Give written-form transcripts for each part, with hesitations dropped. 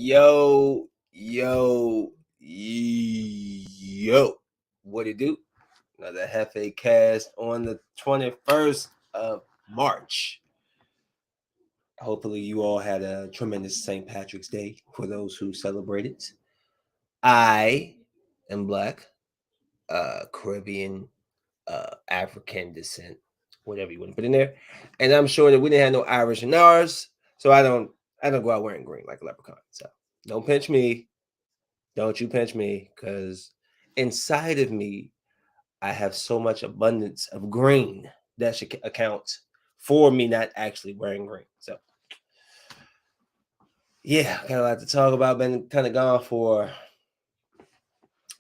Yo. What it do? Another JefeCast on the 21st of March. Hopefully, you all had a tremendous St. Patrick's Day for those who celebrated. I am Black, Caribbean, African descent, whatever you want to put in there. And I'm sure that we didn't have no Irish in ours, so I don't go out wearing green like a leprechaun. So don't pinch me. Don't you pinch me, because inside of me, I have so much abundance of green that should account for me not actually wearing green. So, yeah, got a lot to talk about. Been kind of gone for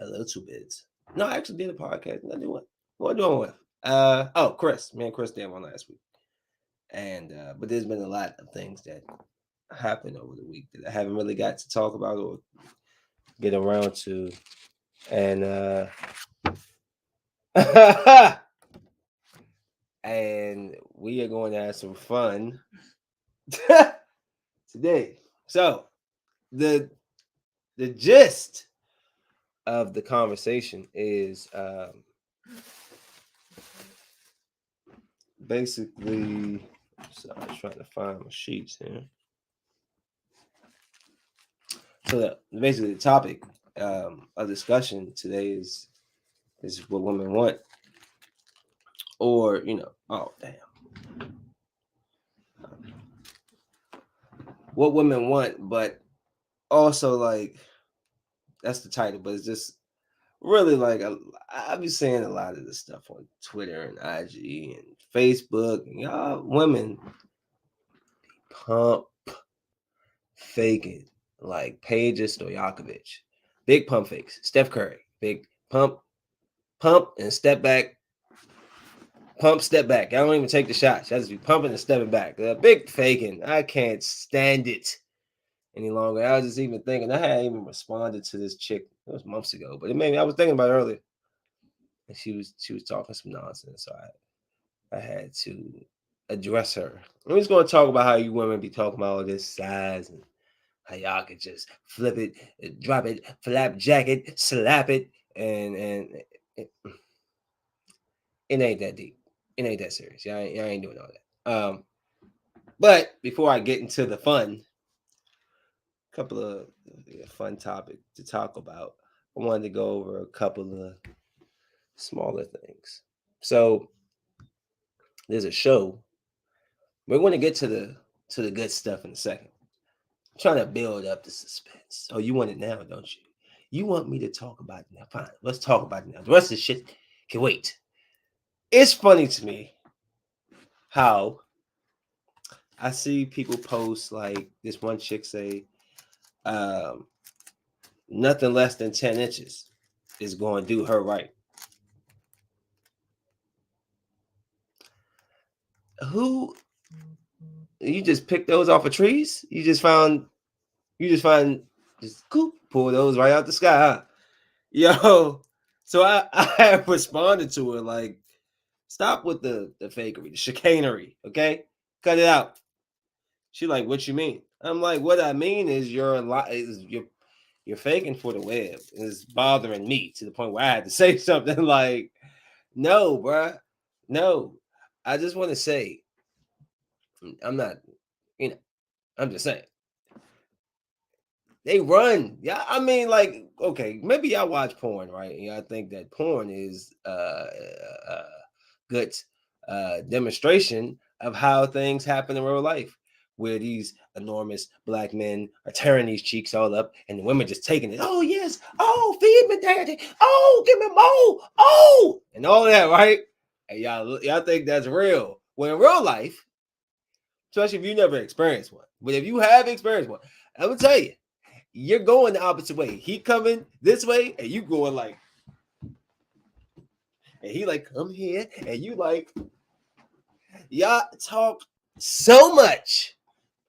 a little bit. No, I actually did a podcast. I did what? What doing with? Chris. Me and Chris did one last week. And but there's been a lot of things that happened over the week that I haven't really got to talk about or get around to. And and we are going to have some fun today. So the gist of the conversation is basically. So I was trying to find my sheets here. So basically, the topic of discussion today is what women want, or what women want, but also like that's the title, but it's just really like I've been saying a lot of this stuff on Twitter and IG and Facebook, and y'all women pump faking like Paige Stojakovic, big pump fakes. Steph Curry, big pump, and step back, pump, step back. I don't even take the shots. I just be pumping and stepping back. Big faking. I can't stand it any longer. I was just even thinking, I hadn't even responded to this chick. It was months ago, but it made me. I was thinking about it earlier, and she was talking some nonsense. So I had to address her. I'm just going to talk about how you women be talking about all this size and how y'all could just flip it, drop it, flap jacket, slap it, and it ain't that deep. It ain't that serious. Y'all ain't doing all that. But before I get into the fun, a couple of fun topics to talk about. I wanted to go over a couple of smaller things. So there's a show. We're going to get to the good stuff in a second. I'm trying to build up the suspense. Oh, you want it now, don't you? You want me to talk about it now? Fine, let's talk about it now. The rest of the shit can wait. It's funny to me how I see people post like this one chick say, nothing less than 10 inches is going to do her right. Who? You just pick those off of trees? You just pull those right out the sky, huh? Yo, so I responded to her like, stop with the fakery, the chicanery, okay? Cut it out. She like, what you mean? I'm like, what I mean is you're faking for the web. It's bothering me to the point where I had to say something like, no, bruh. No. I just want to say, I'm not, I'm just saying. They run. Yeah, I mean, like, okay, maybe y'all watch porn, right? And I think that porn is good demonstration of how things happen in real life, where these enormous black men are tearing these cheeks all up, and the women just taking it. Oh yes, oh feed me, daddy. Oh give me more. Oh, and all that, right? And y'all think that's real? Well, in real life, especially if you never experienced one, but if you have experienced one, I will tell you, you're going the opposite way. He coming this way, and you going like, and he like, come here, and you like, y'all talk so much.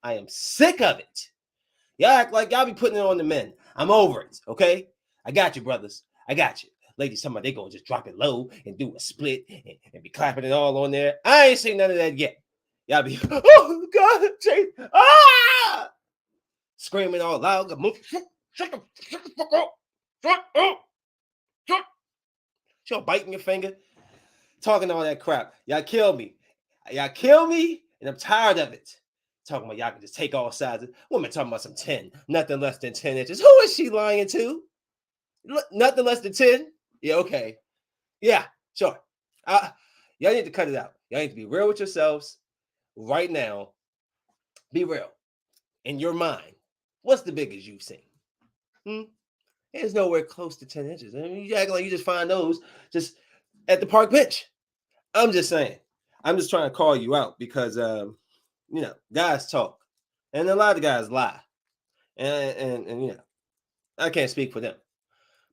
I am sick of it. Y'all act like y'all be putting it on the men. I'm over it, okay? I got you, brothers. I got you. Ladies, somebody they gonna just drop it low and do a split and be clapping it all on there. I ain't seen none of that yet. Y'all be, oh God, Jay, ah! screaming all loud. Shut the fuck up. Shut up. She'll biting your finger, talking all that crap. Y'all kill me. And I'm tired of it. Talking about y'all can just take all sides. Woman talking about some 10, nothing less than 10 inches. Who is she lying to? Nothing less than 10? Yeah, okay. Yeah, sure. Y'all need to cut it out. Y'all need to be real with yourselves right now. Be real. In your mind, what's the biggest you've seen? It's nowhere close to 10 inches. I mean, you act like you just find those just at the park bench. I'm just saying. I'm just trying to call you out because, guys talk. And a lot of guys lie. And I can't speak for them.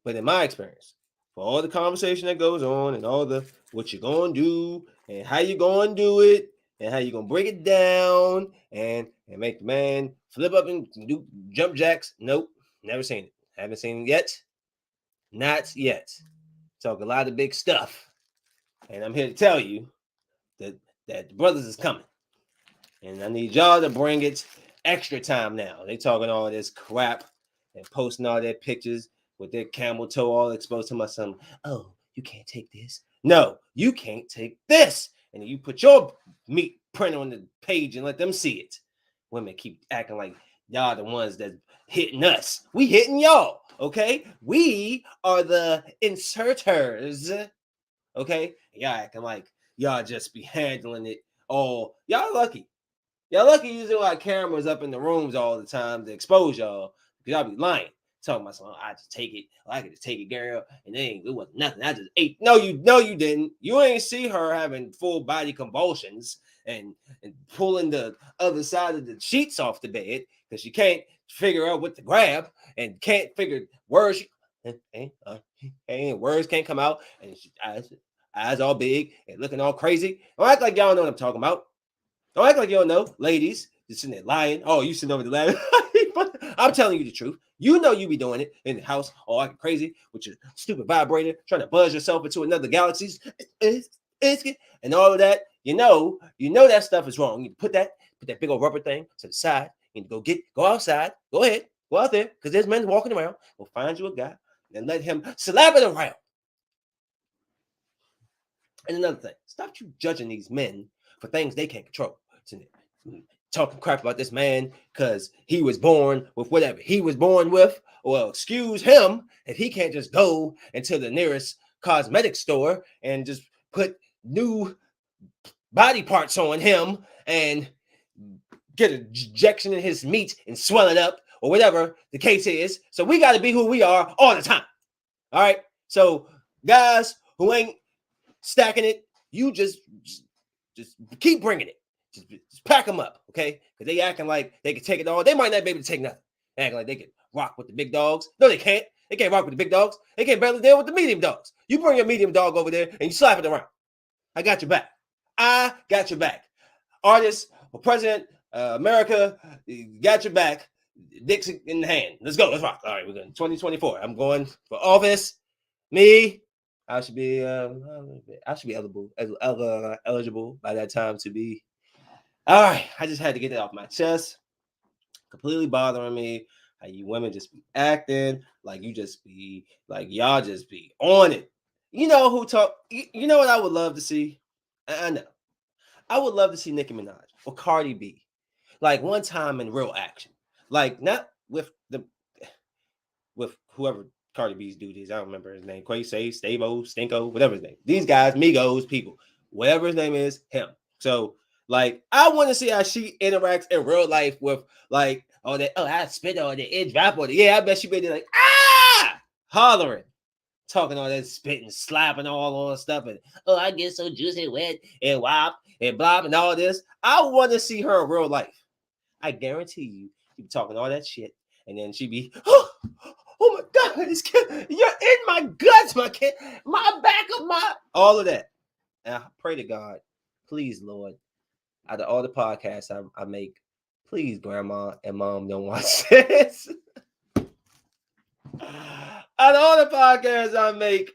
But in my experience, for all the conversation that goes on and all the what you're going to do and how you're going to do it and how you're going to break it down and make the man flip up and do jump jacks. Nope. Never seen it. Haven't seen it yet. Not yet. Talk a lot of big stuff. And I'm here to tell you that the brothers is coming. And I need y'all to bring it extra time now. They talking all this crap and posting all their pictures with their camel toe all exposed to my son. Oh, you can't take this. No, you can't take this. And you put your meat print on the page and let them see it. Women keep acting like y'all the ones that hitting us. We hitting y'all, okay? We are the inserters, okay? Y'all acting like y'all just be handling it all. Y'all lucky. Y'all lucky using like cameras up in the rooms all the time to expose y'all. Because y'all be lying. Talking about something, I just take it. I could just take it, girl. And it wasn't nothing. I just ate. No, you didn't. You ain't see her having full body convulsions and pulling the other side of the sheets off the bed because she can't figure out what to grab and can't figure words. Words can't come out. And she, eyes all big and looking all crazy. Don't act like y'all know what I'm talking about. Don't act like you don't know, ladies. Just sitting there lying. Oh, you sitting over the ladder. I'm telling you the truth. You know you be doing it in the house, all acting crazy with your stupid vibrator, trying to buzz yourself into another galaxy, and all of that. You know that stuff is wrong. You put that big old rubber thing to the side. You need to go outside. Go ahead, go out there, because there's men walking around. Go find you a guy and let him slap it around. And another thing, stop you judging these men for things they can't control. Talking crap about this man because he was born with whatever he was born with. Well, excuse him if he can't just go into the nearest cosmetic store and just put new body parts on him and get an injection in his meat and swell it up or whatever the case is. So we got to be who we are all the time. All right. So guys who ain't stacking it, you just keep bringing it. Just pack them up, okay? Because they acting like they can take it all. They might not be able to take nothing. They acting like they can rock with the big dogs. No, they can't. They can't rock with the big dogs. They can't barely deal with the medium dogs. You bring your medium dog over there and you slap it around. I got your back. I got your back. Artist or president, America, got your back. Dicks in the hand. Let's go. Let's rock. All right, we're going 2024. I'm going for office. Me. I should be eligible by that time to be. All right, I just had to get it off my chest. Completely bothering me how you women just be acting like you just be like y'all just be on it. You know who talk? You know what I would love to see? I know. I would love to see Nicki Minaj or Cardi B, like one time in real action, like not with whoever Cardi B's dude is. I don't remember his name. Quay, Stavo, Stinko, whatever his name. These guys, Migos, people, whatever his name is, him. So, like, I want to see how she interacts in real life with, like, I spit on the edge drop on it. Yeah, I bet she be there like, hollering, talking all that spitting, slapping all on stuff, and I get so juicy, wet, and wop, and blob, and all this. I want to see her in real life. I guarantee you, she be talking all that shit, and then she be, oh my God, you're in my guts, my kid, my back of my, all of that. And I pray to God, please, Lord, out of all the podcasts I make, please, Grandma and Mom don't watch this. Out of all the podcasts I make,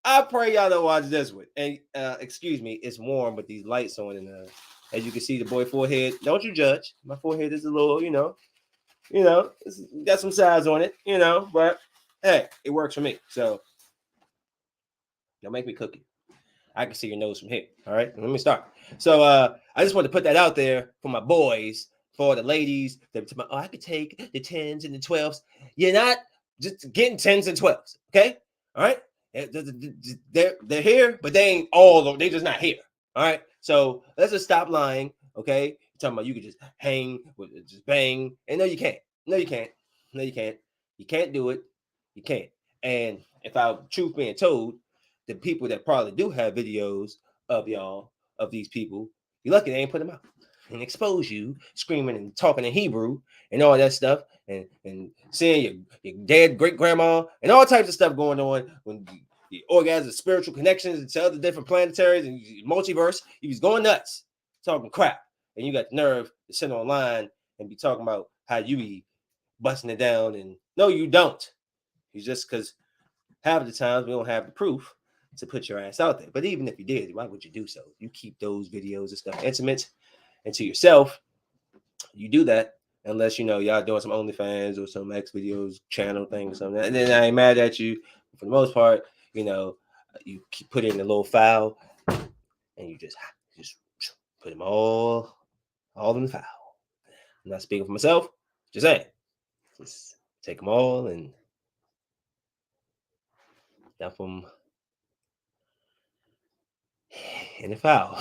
I pray y'all don't watch this one. And excuse me, it's warm with these lights on, and as you can see, the boy forehead. Don't you judge. My forehead is a little, You know, it's got some size on it. You know, but hey, it works for me. So don't make me cook it. I can see your nose from here. All right, let me start. So I just want to put that out there for my boys, for the ladies. Oh, I could take the 10s and the 12s. You're not just getting 10s and 12s. Okay, all right. They're here, but they ain't all. They just not here. All right. So let's just stop lying. Okay. You're talking about you could just hang with just bang, and no, you can't. No, you can't. No, you can't. You can't do it. You can't. And if I truth being told, the people that probably do have videos of y'all, of these people, you're lucky they ain't put them out and expose you screaming and talking in Hebrew and all that stuff, and seeing your dead great grandma and all types of stuff going on when you orgasm spiritual connections to other different planetaries and multiverse. You was going nuts talking crap, and you got the nerve to sit online and be talking about how you be busting it down, and no, you don't. You just because half of the times we don't have the proof to put your ass out there. But even if you did, why would you do so? You keep those videos and stuff intimate and to yourself. You do that unless you know y'all doing some OnlyFans or some X videos channel thing or something. And then I ain't mad at you. For the most part, you know, you keep put in a little file and you just put them all in the file. I'm not speaking for myself, just saying. Just take them all and dump them in the foul.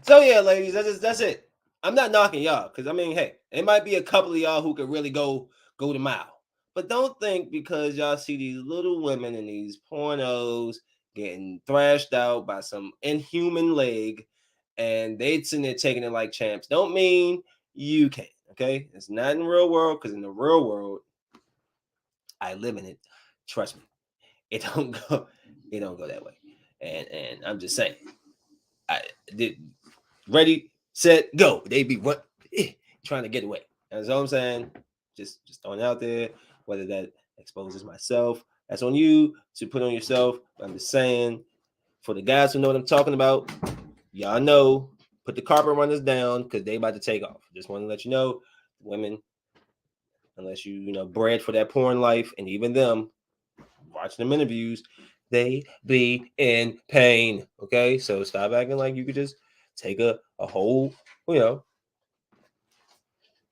So yeah, ladies, that's it. I'm not knocking y'all because I mean, hey, it might be a couple of y'all who could really go the mile, but don't think because y'all see these little women in these pornos getting thrashed out by some inhuman leg, and they sitting there taking it like champs. Don't mean you can't. Okay, it's not in the real world because in the real world, I live in it. Trust me, it don't go. It don't go that way. And I'm just saying, I did ready, set, go. They be trying to get away. That's all I'm saying. Just throwing it out there. Whether that exposes myself, that's on you to put on yourself. I'm just saying, for the guys who know what I'm talking about, y'all know. Put the carpet runners down because they about to take off. Just want to let you know, women, unless you know bred for that porn life, and even them, watching them interviews, they be in pain. Okay, so stop acting like you could just take a whole, you know,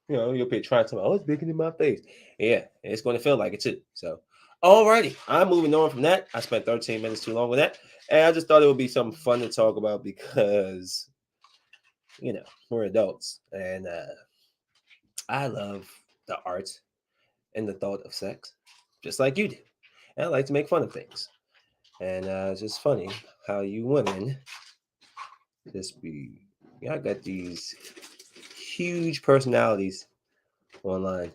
you'll be trying to, oh, it's bigger in my face. Yeah, it's going to feel like it too. So, alrighty, I'm moving on from that. I spent 13 minutes too long with that, and I just thought it would be something fun to talk about because, you know, we're adults, and I love the art and the thought of sex, just like you do. And I like to make fun of things. And it's just funny how you women just be, y'all got these huge personalities online,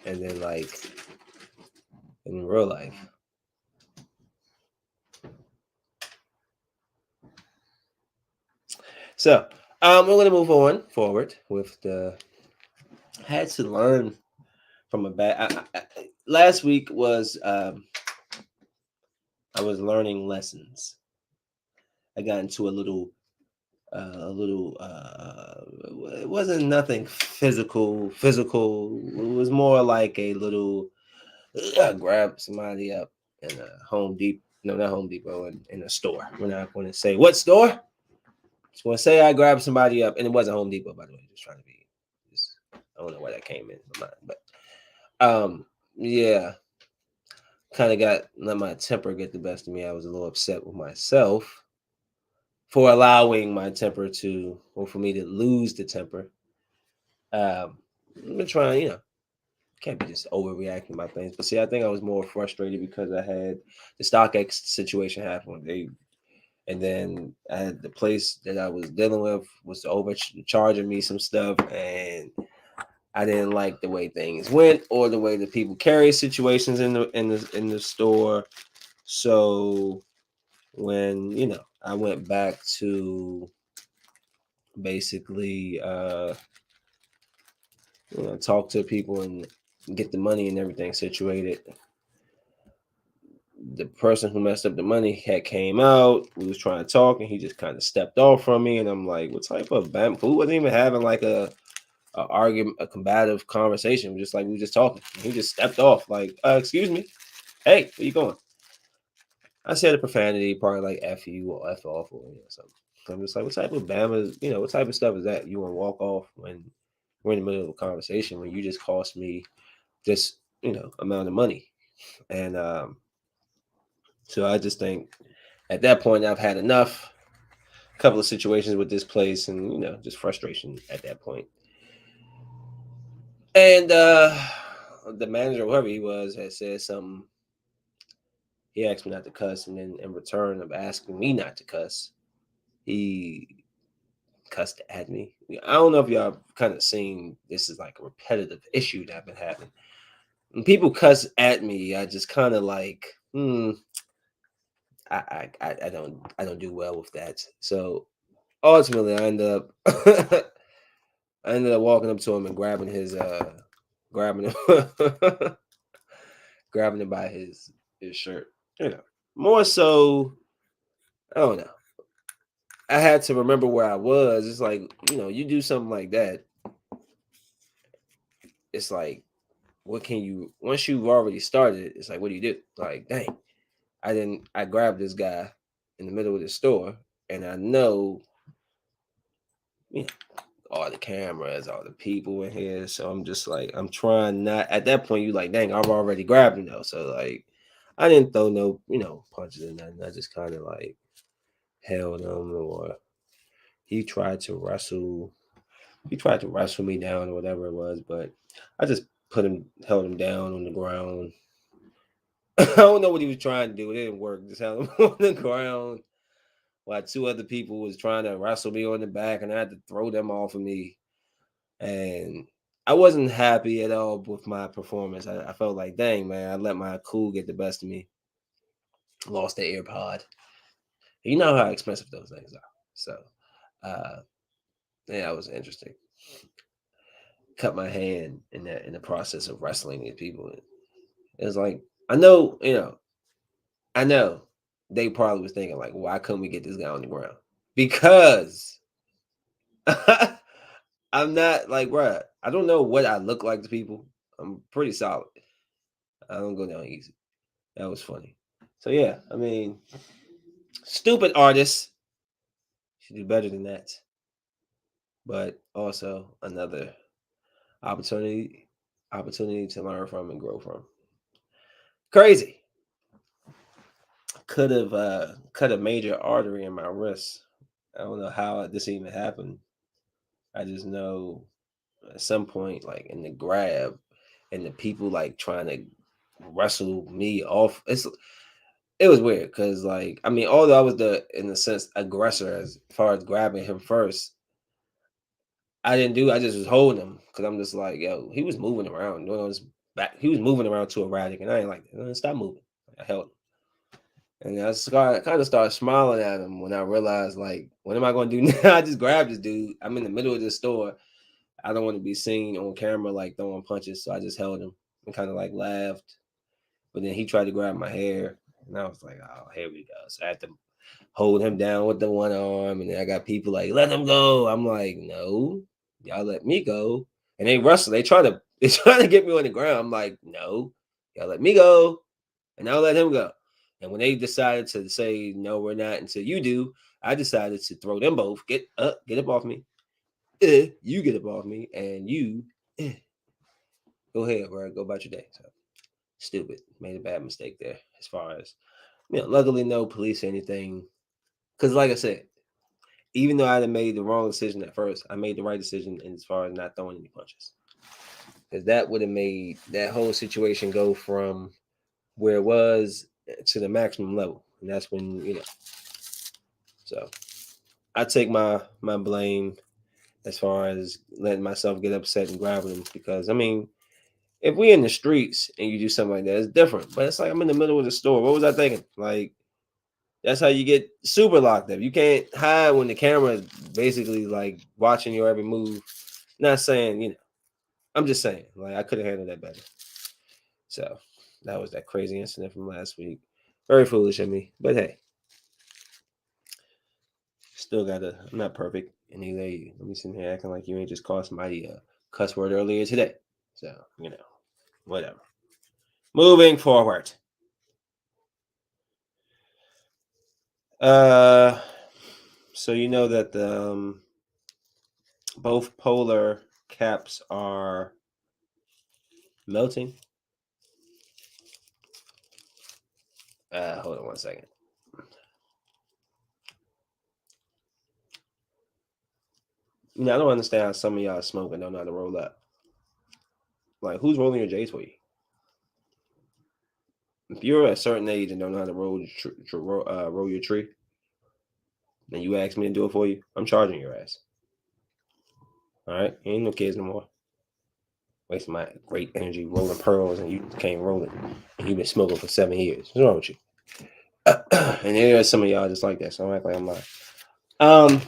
and then like in real life. So we're gonna move on forward with the. I had to learn from a bad. Last week was I was learning lessons. I got into a little it wasn't nothing physical. It was more like a little grab somebody up in a Home Depot, no, not Home Depot, in a store. We're not going to say what store. Just going to say I grabbed somebody up, and it wasn't Home Depot, by the way. Just trying to be, just I don't know why that came in my mind, but yeah, kind of got let my temper get the best of me. I was a little upset with myself for allowing my temper to, or for me to lose the temper. I've been trying, you know, can't be just overreacting about things. But see, I think I was more frustrated because I had the StockX situation happen. And then I had the place that I was dealing with was overcharging me some stuff, and I didn't like the way things went or the way that people carry situations in the store. So when I went back to basically talk to people and get the money and everything situated, the person who messed up the money had came out. We was trying to talk, and he just kind of stepped off from me. And I'm like, what type of bam? Who wasn't even having like a argument, a combative conversation, just like we were just talking. He just stepped off, like, excuse me, hey, where you going? I said a profanity, probably like F you or F off or something. I'm just like, what type of Bama, what type of stuff is that? You want to walk off when we're in the middle of a conversation when you just cost me this, amount of money. And so I just think at that point I've had enough. A couple of situations with this place and, just frustration at that point. And the manager, whoever he was, had said something. He asked me not to cuss, and then in return of asking me not to cuss, he cussed at me. I don't know if y'all kind of seen this is like a repetitive issue that I've been having. When people cuss at me, I just kind of like, I don't do well with that. So ultimately, I ended up walking up to him and grabbing him, grabbing him by his shirt. More so, I don't know. I had to remember where I was. It's like, you do something like that. It's like, what can you, once you've already started, it's like, what do you do? Like, dang, I grabbed this guy in the middle of the store, and I know, you know, all the cameras, all the people in here. So I'm just like, I'm trying not, at that point, you like, dang, I've already grabbed him though. So like, I didn't throw no, punches or nothing. I just kind of like held him, or he tried to wrestle me down or whatever it was, but I just held him down on the ground. I don't know what he was trying to do. It didn't work. Just held him on the ground while two other people was trying to wrestle me on the back, and I had to throw them off of me. And I wasn't happy at all with my performance. I felt like, dang, man, I let my cool get the best of me. Lost the AirPod. You know how expensive those things are. So, uh, yeah, it was interesting. Cut my hand in the process of wrestling these people. It was like, I know, I know they probably was thinking like, why couldn't we get this guy on the ground? Because I'm not like, bruh, I don't know what I look like to people. I'm pretty solid. I don't go down easy. That was funny. So yeah, I mean, stupid artists should do better than that. But also another opportunity opportunity to learn from and grow from. Crazy. Could have cut a major artery in my wrist. I don't know how this even happened. I just know at some point, like in the grab, and the people like trying to wrestle me off. It was weird because, like, I mean, although I was in a sense aggressor as far as grabbing him first, I didn't do. I just was holding him because I'm just like, yo, he was moving around, doing all this back. He was moving around too erratic, and I ain't like that. Stop moving. I held him. And kind of started smiling at him when I realized, like, what am I going to do now? I just grabbed this dude. I'm in the middle of the store. I don't want to be seen on camera, like, throwing punches. So I just held him and kind of, like, laughed. But then he tried to grab my hair. And I was like, oh, here we go. So I had to hold him down with the one arm. And then I got people like, let him go. I'm like, no, y'all let me go. And they wrestle. They trying to get me on the ground. I'm like, no, y'all let me go. And I'll let him go. And when they decided to say, no, we're not until you do, I decided to throw them both. Get up off me. You get up off me. And you, go ahead, bro. Go about your day. So stupid. Made a bad mistake there as far as, luckily no police or anything. Because like I said, even though I had made the wrong decision at first, I made the right decision as far as not throwing any punches. Because that would have made that whole situation go from where it was to the maximum level. And that's when, so I take my blame as far as letting myself get upset and grabbing them, because I mean, if we in the streets and you do something like that, it's different. But it's like I'm in the middle of the store. What was I thinking? Like, that's how you get super locked up. You can't hide when the camera is basically like watching your every move. Not saying, I'm just saying, like, I could have handled that better. So that was that crazy incident from last week. Very foolish of me. But hey, still I'm not perfect. And let me sit here acting like you ain't just called somebody a cuss word earlier today. So, whatever. Moving forward. So you know that both polar caps are melting. Hold on 1 second. I don't understand how some of y'all smoke and don't know how to roll up. Like, who's rolling your J's for you? If you're a certain age and don't know how to roll your tree, and you ask me to do it for you, I'm charging your ass. All right, ain't no kids no more. Wasting my great energy rolling pearls, and you can't roll it. And you've been smoking for 7 years. What's wrong with you? And there are some of y'all just like that, so I'm act like I'm lying.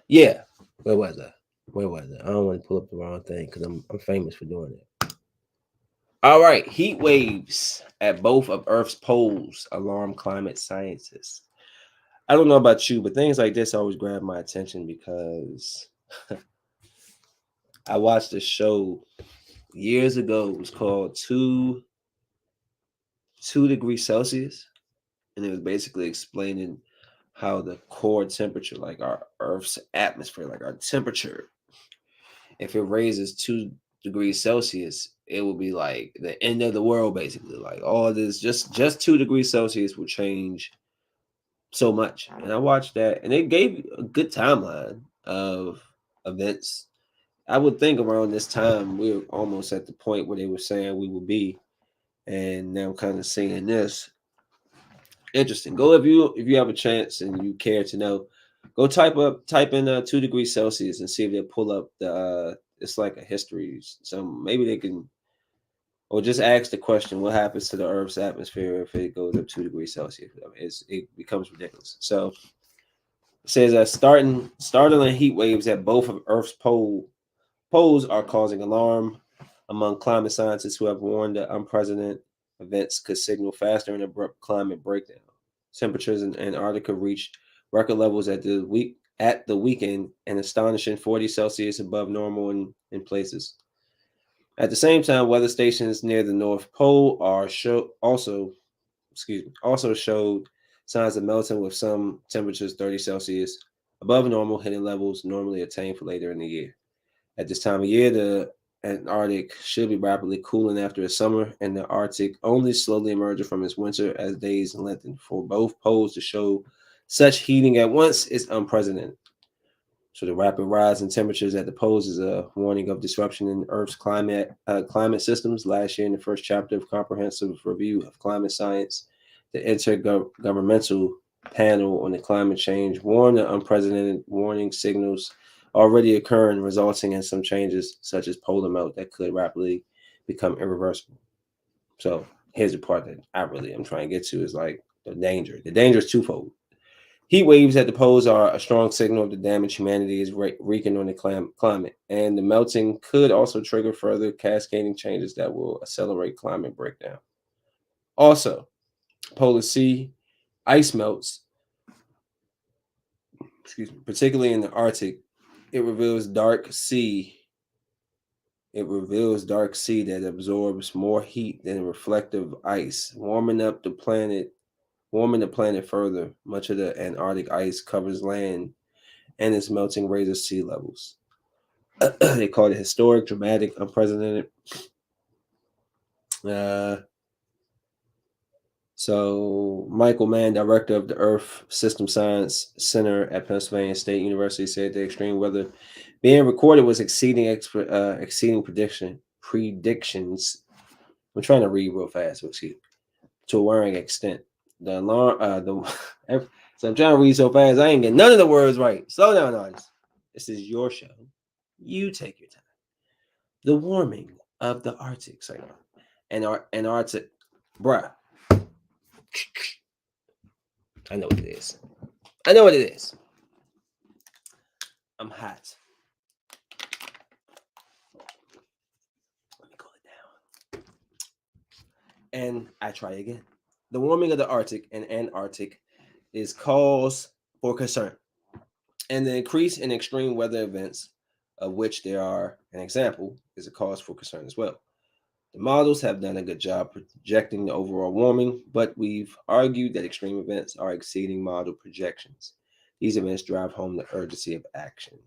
Yeah. Where was I? I don't want to pull up the wrong thing because I'm famous for doing it. All right, heat waves at both of Earth's poles alarm climate scientists. I don't know about you, but things like this always grab my attention because I watched a show years ago. It was called Two Degrees Celsius, and it was basically explaining how the core temperature, like our Earth's atmosphere, like our temperature, if it raises 2 degrees Celsius, it will be like the end of the world, basically. Like all this, just 2 degrees Celsius will change so much. And I watched that, and it gave a good timeline of events. I would think around this time we were almost at the point where they were saying we would be, and now I'm kind of seeing this. Interesting. Go if you have a chance and you care to know, go type in 2 degrees Celsius and see if they pull up the it's like a history. So maybe they can, or just ask the question, what happens to the Earth's atmosphere if it goes up 2 degrees Celsius? I mean, it becomes ridiculous. So it says that startling heat waves at both of Earth's poles are causing alarm among climate scientists who have warned that unprecedented events could signal faster and abrupt climate breakdown. Temperatures in Antarctica reached record levels at the weekend, an astonishing 40 Celsius above normal in places. At the same time, weather stations near the North Pole also showed signs of melting, with some temperatures 30 Celsius above normal, hitting levels normally attained for later in the year. At this time of year, the Antarctic should be rapidly cooling after a summer, and the Arctic only slowly emerging from its winter as days lengthen. For both poles to show such heating at once is unprecedented. So the rapid rise in temperatures at the poles is a warning of disruption in Earth's climate systems. Last year, in the first chapter of Comprehensive Review of Climate Science, the Intergovernmental Panel on the Climate Change warned of unprecedented warning signals already occurring, resulting in some changes such as polar melt that could rapidly become irreversible. So here's the part that I'm trying to get to, is like the danger. The danger is twofold. Heat waves at the poles are a strong signal of the damage humanity is wreaking on the climate, and the melting could also trigger further cascading changes that will accelerate climate breakdown. Also, polar sea ice melts, particularly in the Arctic. It reveals dark sea. It reveals dark sea that absorbs more heat than reflective ice, warming the planet further. Much of the Antarctic ice covers land and is melting raises sea levels. They call it historic, dramatic, unprecedented. Uh, so Michael Mann, director of the Earth System Science Center at Pennsylvania State University, said the extreme weather being recorded was exceeding predictions. I'm trying to read real fast, to a worrying extent. The alarm, so I'm trying to read so fast, I ain't getting none of the words right. Slow down, artists. This is your show. You take your time. The warming of the Arctic, Antarctic, bruh. I know what it is. I know what it is. I'm hot. Let me cool it down. And I try again. The warming of the Arctic and Antarctic is cause for concern, and the increase in extreme weather events of which there are an example, is a cause for concern as well. The models have done a good job projecting the overall warming, but we've argued that extreme events are exceeding model projections. These events drive home the urgency of action.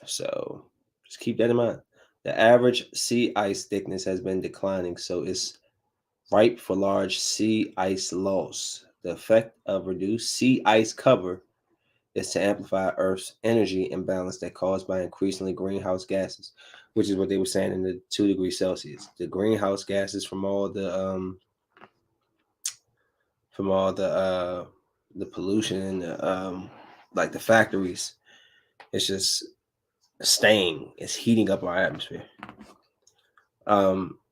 So just keep that in mind. The average sea ice thickness has been declining, so it's ripe for large sea ice loss. The effect of reduced sea ice cover is to amplify Earth's energy imbalance that caused by increasingly greenhouse gases, which is what they were saying in the 2 degrees Celsius. The greenhouse gases from all the pollution and like the factories, it's just staying. It's heating up our atmosphere.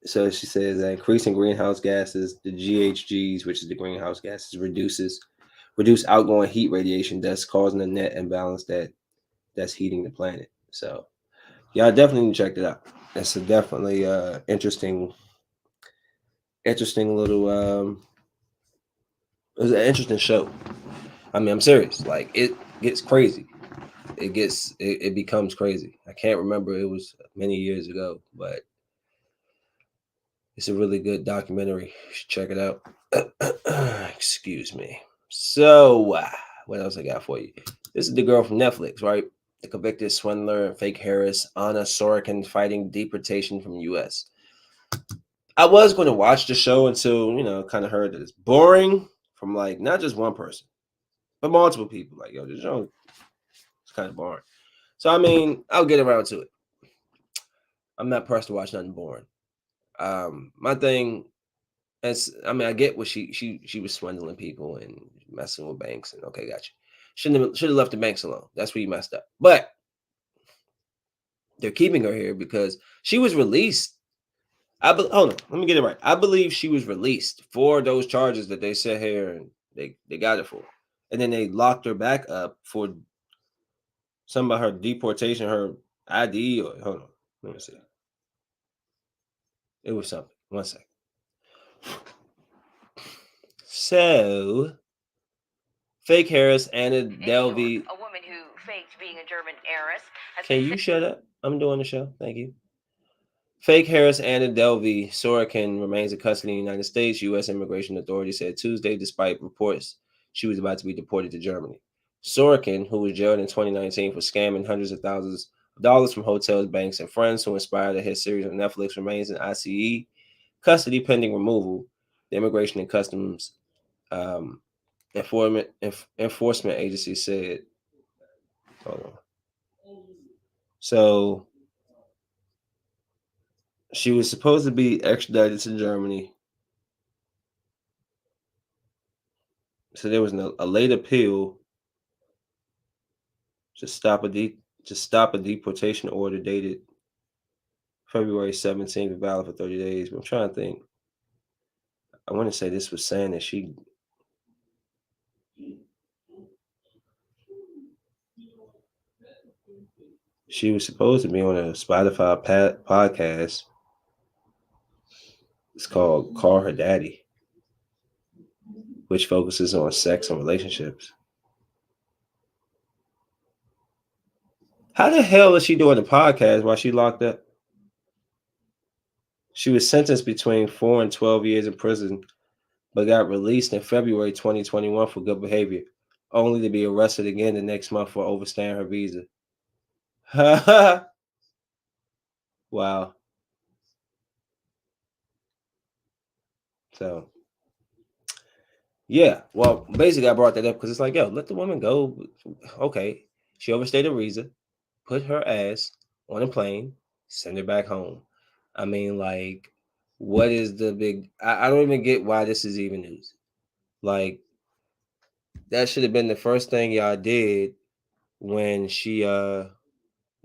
So she says that increasing greenhouse gases, the GHGs, which is the greenhouse gases, reduce outgoing heat radiation, thus causing a net imbalance that's heating the planet. So yeah, I definitely need to check it out. It's a definitely interesting little it was an interesting show. I mean, I'm serious. Like it gets crazy. It becomes crazy. I can't remember, it was many years ago, but it's a really good documentary. You should check it out. Excuse me. So, what else I got for you? This is the girl from Netflix, right? The convicted swindler and fake Harris, Anna Sorokin, fighting deportation from U.S. I was going to watch the show until, kind of heard that it's boring from like not just one person, but multiple people. Like, yo, this show is kind of boring. So, I mean, I'll get around to it. I'm not pressed to watch nothing boring. My thing is, I mean, I get what she was swindling people and messing with banks, and okay, got you. Should have left the banks alone. That's where you messed up. But they're keeping her here because she was released. Hold on, let me get it right. I believe she was released for those charges that they set here and they got it for, and then they locked her back up for some of her deportation, her ID, or hold on, let me see. It was something. One second. So, fake Harris, Anna Delvey. A woman who faked being a German heiress. Can you shut up? I'm doing the show. Thank you. Fake Harris Anna Delvey Sorokin remains in custody in the United States. U.S. immigration authorities said Tuesday, despite reports she was about to be deported to Germany. Sorokin, who was jailed in 2019 for scamming hundreds of thousands of dollars from hotels, banks, and friends who inspired a hit series on Netflix, remains in ICE custody pending removal. The Immigration and Customs um, enforcement agency said. Hold on. So she was supposed to be extradited to Germany. So there was a late appeal to stop a deportation order dated February 17th, valid for 30 days. But I'm trying to think. I want to say this was saying that she was supposed to be on a Spotify podcast. It's called Call Her Daddy, which focuses on sex and relationships. How the hell is she doing a podcast while she locked up? She was sentenced between 4 and 12 years in prison, but got released in February 2021 for good behavior, only to be arrested again the next month for overstaying her visa. Wow. So, yeah. Well, basically, I brought that up because it's like, yo, let the woman go. Okay. She overstayed her visa, put her ass on a plane, send her back home. I mean, like, what is the big. I don't even get why this is even news. Like, that should have been the first thing y'all did when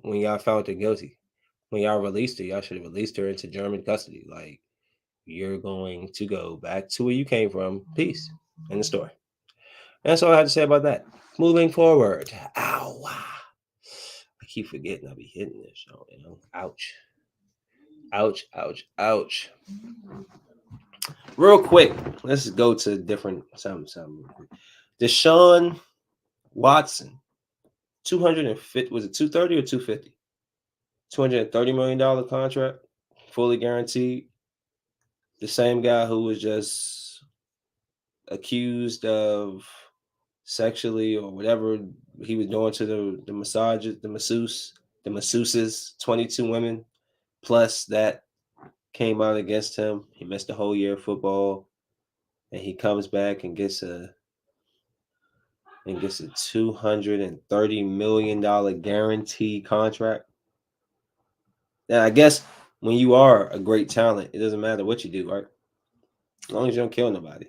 when y'all found her guilty. When y'all released her, y'all should have released her into German custody. Like, you're going to go back to where you came from. Peace. In the story. And that's all I have to say about that. Moving forward. Ow. I keep forgetting I'll be hitting this show, Ouch. Ouch, ouch, ouch. Real quick, let's go to different something real quick. Deshaun Watson 250, was it 230 or 250? $230 million contract, fully guaranteed. The same guy who was just accused of sexually or whatever he was doing to the massages, the masseuses, 22 women plus that came out against him. He missed the whole year of football, and he comes back and gets a $230 million guaranteed contract. Now, I guess when you are a great talent, it doesn't matter what you do, right? As long as you don't kill nobody.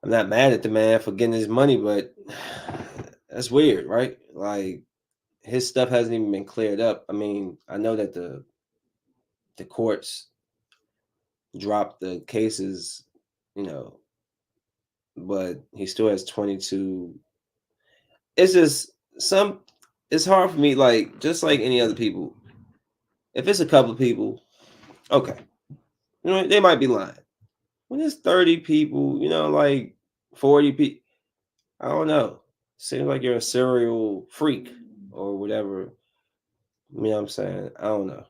I'm not mad at the man for getting his money, but that's weird, right? Like his stuff hasn't even been cleared up. I mean, I know that the courts dropped the cases, you know, but he still has 22. It's just some. It's hard for me, like just like any other people. If it's a couple of people, okay, you know they might be lying. When it's 30 people, like 40 people, I don't know. Seems like you're a serial freak or whatever. You know what I'm saying? I don't know.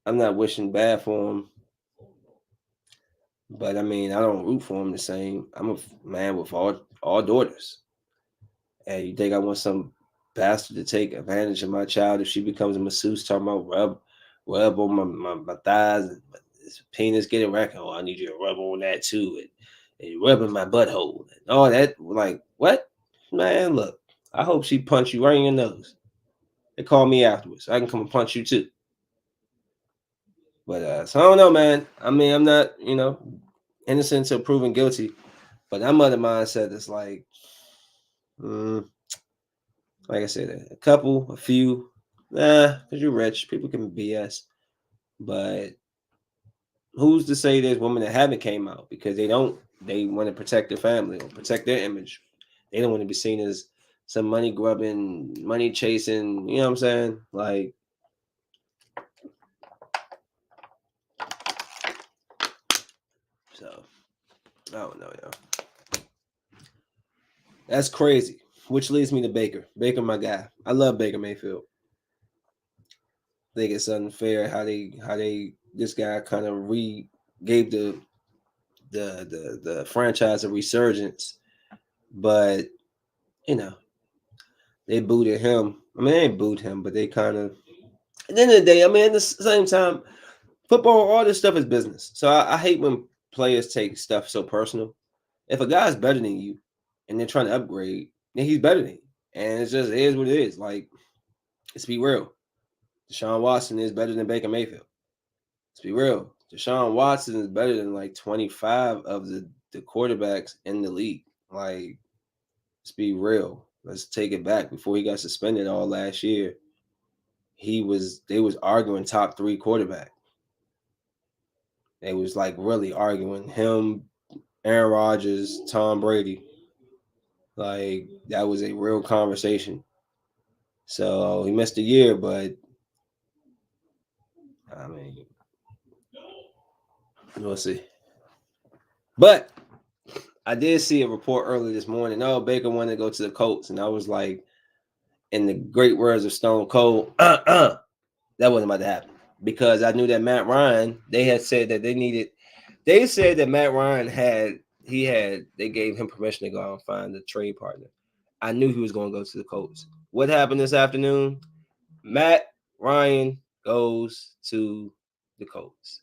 I'm not wishing bad for him, but I mean, I don't root for him the same. I'm a man with all daughters. And you think I want some bastard to take advantage of my child if she becomes a masseuse talking about rub on my thighs and his penis getting wrecked? Oh, I need you to rub on that too. And rubbing my butthole and all that. Like, what? Man, look, I hope she punch you right in your nose. They call me afterwards. I can come and punch you too. But so I don't know, man. I mean, I'm not, innocent until proven guilty. But that mother mindset is mm, like I said, a couple, a few, because you're rich, people can BS. But who's to say there's women that haven't came out because they want to protect their family or protect their image. They don't want to be seen as some money grubbing, money chasing, you know what I'm saying? Like, so I don't know, yo. That's crazy. Which leads me to Baker. Baker, my guy. I love Baker Mayfield. I think it's unfair how they this guy kind of gave the franchise a resurgence, but you know they booted him. I mean, they ain't booed him, but they kind of. At the end of the day, I mean, at the same time, football, all this stuff is business. So I hate when players take stuff so personal. If a guy's better than you and they're trying to upgrade, then he's better than you, and it is what it is. Like, let's be real. Deshaun Watson is better than Baker Mayfield. Let's be real. Deshaun Watson is better than like 25 of the quarterbacks in the league. Like, let's be real. Let's take it back. Before he got suspended all last year, they was arguing top three quarterback. They was like really arguing him, Aaron Rodgers, Tom Brady. Like that was a real conversation. So he missed a year, but I mean, we'll see. But I did see a report early this morning. Oh, Baker wanted to go to the Colts, and I was like, in the great words of Stone Cold, that wasn't about to happen because I knew that Matt Ryan. They had said that they needed. They said that Matt Ryan they gave him permission to go out and find a trade partner. I knew he was going to go to the Colts. What happened this afternoon? Matt Ryan goes to the Colts.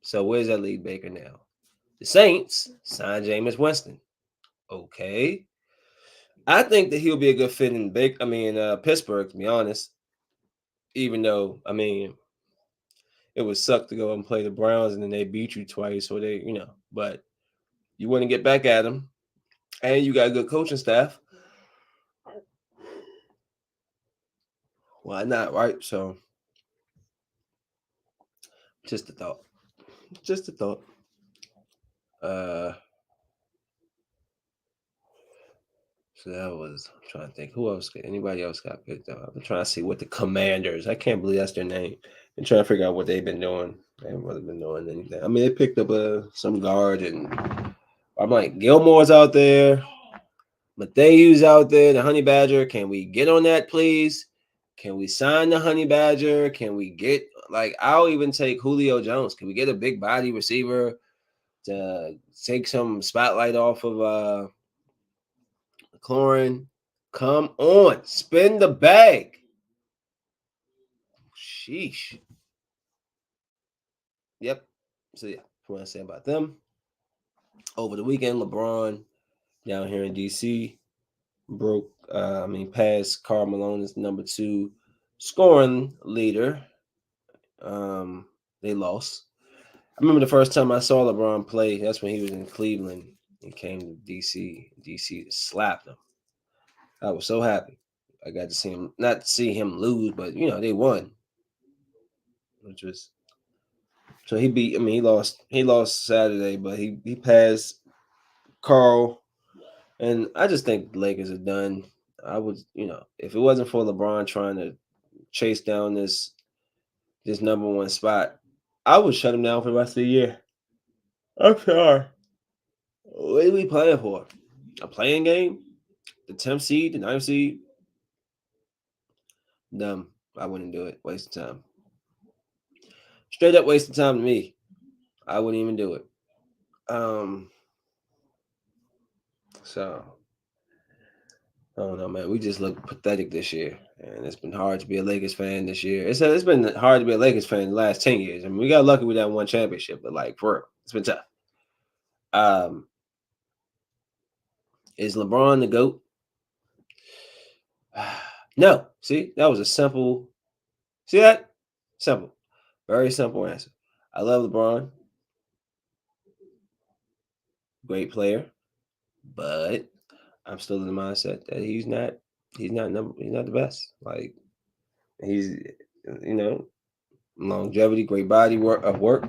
So where's that lead Baker now? The Saints signed Jameis Winston. Okay. I think that he'll be a good fit in Pittsburgh, to be honest. Even though, I mean, it would suck to go and play the Browns and then they beat you twice, or but you want to get back at them, and you got a good coaching staff. Why not, right? So, just a thought. Just a thought. So that was. I'm trying to think. Who else? Anybody else got picked up? I'm trying to see what the Commanders. I can't believe that's their name. I'm trying to figure out what they've been doing. They haven't really been doing anything. I mean, they picked up some guard, and I'm like Gilmore's out there. Matthew's out there, the Honey Badger. Can we get on that, please? Can we sign the Honey Badger? Can we get like I'll even take Julio Jones. Can we get a big body receiver to take some spotlight off of McLaurin? Come on, spin the bag. Sheesh. Yep. So yeah, what I say about them. Over the weekend, LeBron down here in DC passed Karl Malone as number two scoring leader. They lost. I remember the first time I saw LeBron play. That's when he was in Cleveland. He came to DC. DC slapped him. I was so happy. I got to see him, not to see him lose, but they won, which was so he beat. I mean, he lost. He lost Saturday, but he passed Carl, and I just think the Lakers are done. I would, if it wasn't for LeBron trying to chase down this number one spot, I would shut him down for the rest of the year. I'm sorry. What are we playing for? A playing game? The 10th seed, the ninth seed? Dumb. I wouldn't do it. Waste of time. Straight up waste of time to me. I wouldn't even do it. So I don't know, man. We just look pathetic this year, and it's been hard to be a Lakers fan this year. It's been hard to be a Lakers fan the last 10 years. I mean, we got lucky with that one championship, but like for real, it's been tough. Um, is LeBron the GOAT? No. See, that was a simple. See that? Simple. Very simple answer. I love LeBron. Great player, but I'm still in the mindset that he's not the best. Like he's you know longevity, great body work,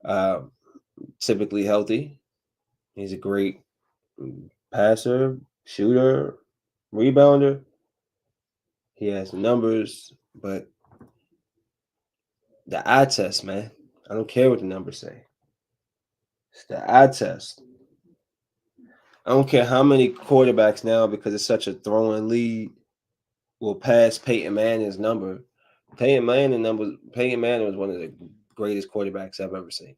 uh, typically healthy. He's a great passer, shooter, rebounder. He has the numbers, but the eye test, man. I don't care what the numbers say. It's the eye test. I don't care how many quarterbacks now, because it's such a throwing lead, will pass Peyton Manning's number. Peyton Manning was one of the greatest quarterbacks I've ever seen.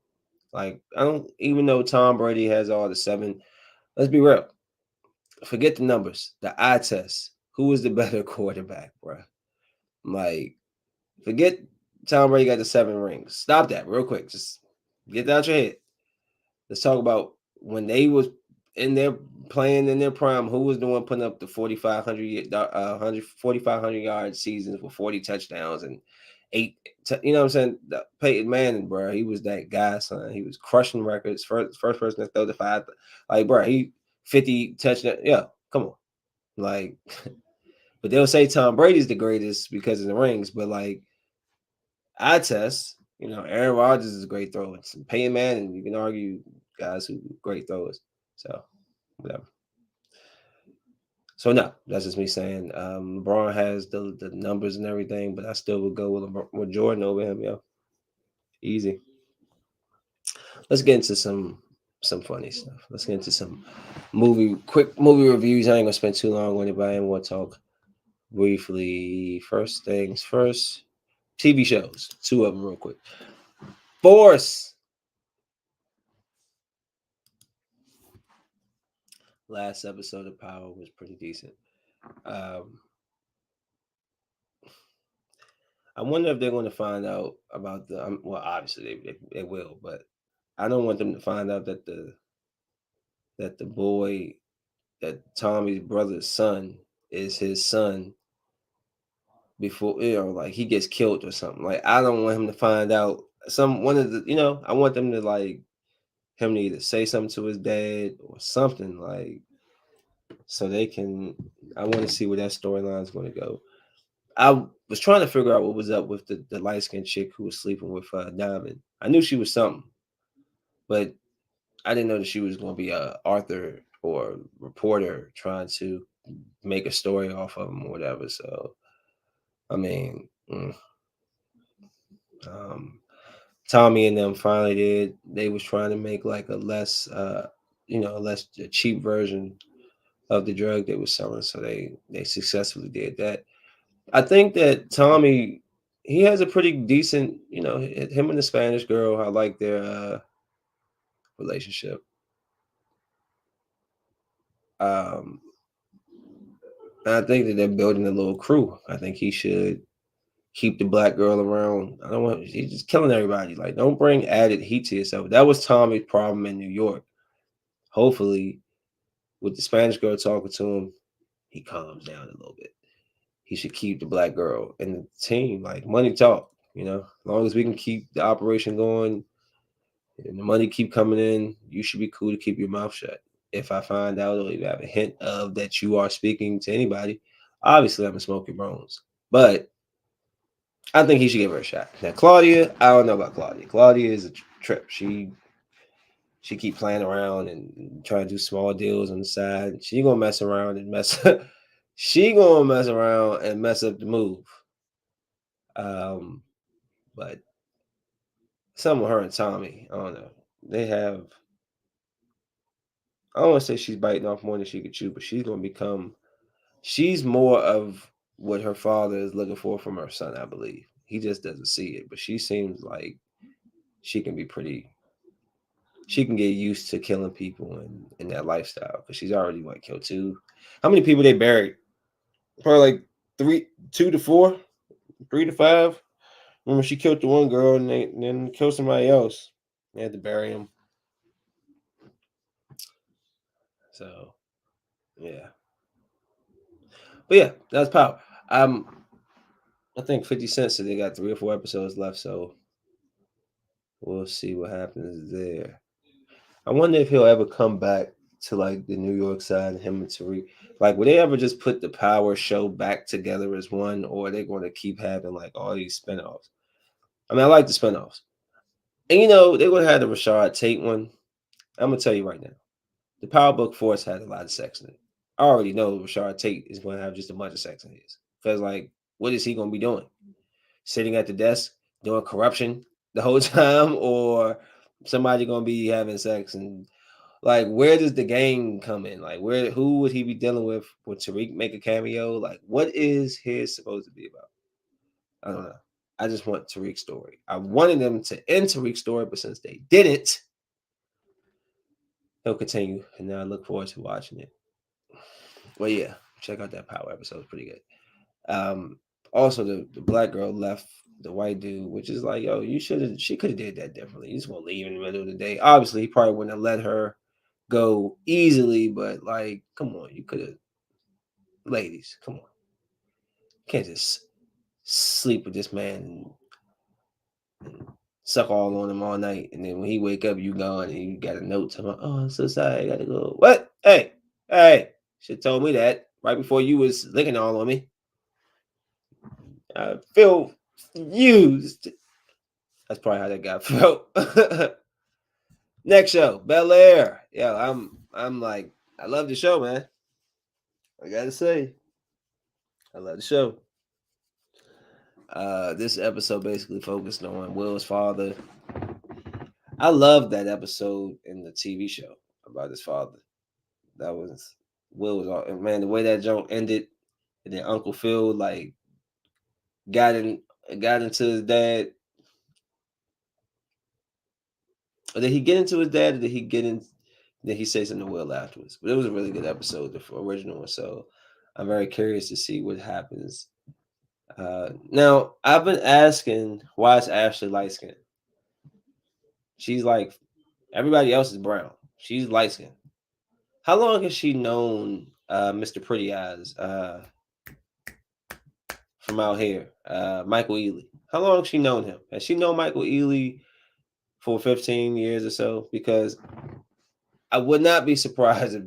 Like, I don't even know Tom Brady has all the seven. Let's be real. Forget the numbers. The eye test. Who is the better quarterback, bro? Like, forget Tom Brady got the 7 rings. Stop that real quick. Just get that out your head. Let's talk about when they was in their playing in their prime. Who was the one putting up the 4,500 yard seasons with 40 touchdowns and you know what I'm saying? Peyton Manning, bro. He was that guy, son. He was crushing records. First person to throw the five. Like, bro, he 50 touchdowns. Yeah, come on. Like, but they'll say Tom Brady's the greatest because of the rings. But like, eye test, Aaron Rodgers is a great thrower. Peyton Manning, you can argue guys who great throwers. So whatever. So no, that's just me saying. LeBron has the numbers and everything, but I still would go with Jordan over him. Yo, easy. Let's get into some funny stuff. Let's get into some quick movie reviews. I ain't gonna spend too long on it, but I am gonna talk briefly. First things first. TV shows, 2 of them real quick. Force. Last episode of Power was pretty decent. I wonder if they're going to find out about well, obviously they will, but I don't want them to find out that the boy, that Tommy's brother's son, is his son before, like he gets killed or something. Like, I don't want him to find out one of the, I want them to, like, him to either say something to his dad or something, like, so they can. I want to see where that storyline is going to go. I was trying to figure out what was up with the light skinned chick who was sleeping with Diamond. I knew she was something, but I didn't know that she was going to be a author or reporter trying to make a story off of him or whatever. So, I mean, Tommy and them finally did. They was trying to make like a less, a cheap version of the drug they were selling. So they successfully did that. I think that Tommy, he has a pretty decent, him and the Spanish girl. I like their relationship. Um, and I think that they're building a little crew. I think he should keep the black girl around. I don't want he's just killing everybody. Like, don't bring added heat to yourself. That was Tommy's problem in New York. Hopefully, with the Spanish girl talking to him, he calms down a little bit. He should keep the black girl and the team. Like, money talk. As long as we can keep the operation going and the money keep coming in, you should be cool to keep your mouth shut. If I find out or you have a hint of that you are speaking to anybody, obviously I'm gonna smoke your bones. But I think he should give her a shot. Now Claudia, I don't know about Claudia. Claudia is a trip. She keep playing around and trying to do small deals on the side. She gonna mess around and mess. She gonna mess around and mess up the move. Um, but some of her and Tommy, I don't know. They have. I don't want to say she's biting off more than she could chew, but she's gonna become. She's more of what her father is looking for from her son, I believe. He just doesn't see it, but she seems like she can be pretty. She can get used to killing people and in that lifestyle because she's already what killed two. How many people they buried? Probably like three, 2 to 4, 3 to 5. Remember, she killed the one girl and then killed somebody else. They had to bury him. So yeah, but yeah, that's power. I think 50 Cent said they got 3 or 4 episodes left, so we'll see what happens there. I wonder if he'll ever come back to like the New York side, him and Tariq. Like, would they ever just put the Power show back together as one, or are they going to keep having like all these spinoffs? I mean, I like the spinoffs. And they're going to have the Rashad Tate one. I'm going to tell you right now, the Power Book Force had a lot of sex in it. I already know Rashad Tate is going to have just a bunch of sex in his. Because, like, what is he going to be doing? Sitting at the desk doing corruption the whole time, or somebody going to be having sex? And like, where does the game come in? Like, who would he be dealing with? Would Tariq make a cameo? Like, what is his supposed to be about? I don't know. I just want Tariq's story. I wanted them to end Tariq's story, but since they didn't, he'll continue. And now I look forward to watching it. Well, yeah, check out that Power episode. It's pretty good. Also, the black girl left the white dude, which is like, yo, she could have did that differently. You just want to leave in the middle of the day. Obviously, he probably wouldn't have let her go easily, but like, come on, you could have, ladies, come on, you can't just sleep with this man and suck all on him all night, and then when he wake up, you gone, and you got a note to him, oh, I'm so sorry, I gotta go. What? Hey, should told me that right before you was licking all on me. I feel used. That's probably how that guy felt. Next show, Bel Air. Yeah, I'm like, I love the show, man. I gotta say, I love the show. This episode basically focused on Will's father. I love that episode in the TV show about his father. That was Will was all, man. The way that joke ended, and then Uncle Phil like got in, got into his dad. Or did he get into his dad? Or did he get in? Did he say something to Will afterwards? But it was a really good episode, the original one. So I'm very curious to see what happens. Now I've been asking why is Ashley light skinned? She's like everybody else is brown. She's light skinned. How long has she known Mr. Pretty Eyes from out here, Michael Ealy? How long has she known him? Has she known Michael Ealy for 15 years or so? Because I would not be surprised if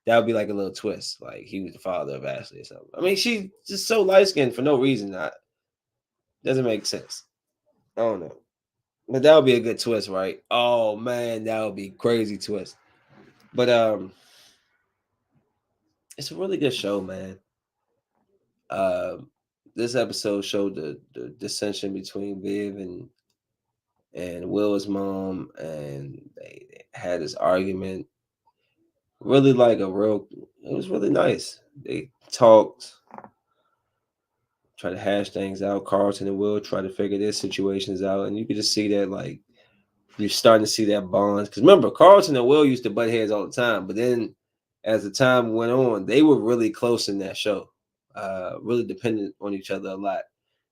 that would be like a little twist, like he was the father of Ashley or something. I mean, she's just so light skinned for no reason. That doesn't make sense. I don't know. But that would be a good twist, right? Oh man, that would be crazy twist. But it's a really good show, man. Um, this episode showed the dissension between Viv and Will's mom, and they had this argument really like a real. It was really nice. They talked, try to hash things out. Carlton and Will try to figure their situations out, and you could just see that like you're starting to see that bond. Because remember, Carlton and Will used to butt heads all the time, but then as the time went on, they were really close in that show, really dependent on each other a lot.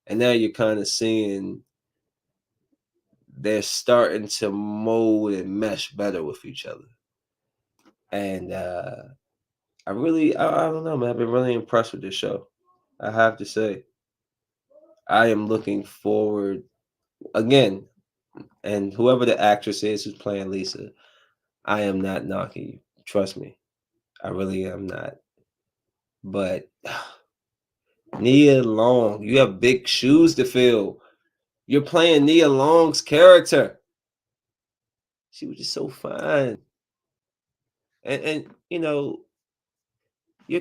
And now you're kind of seeing they're starting to mold and mesh better with each other. And I don't know, man. I've been really impressed with this show. I have to say, I am looking forward again. And whoever the actress is who's playing Lisa, I am not knocking you. Trust me, I really am not. But Nia Long, you have big shoes to fill. You're playing Nia Long's character. She was just so fine, and you're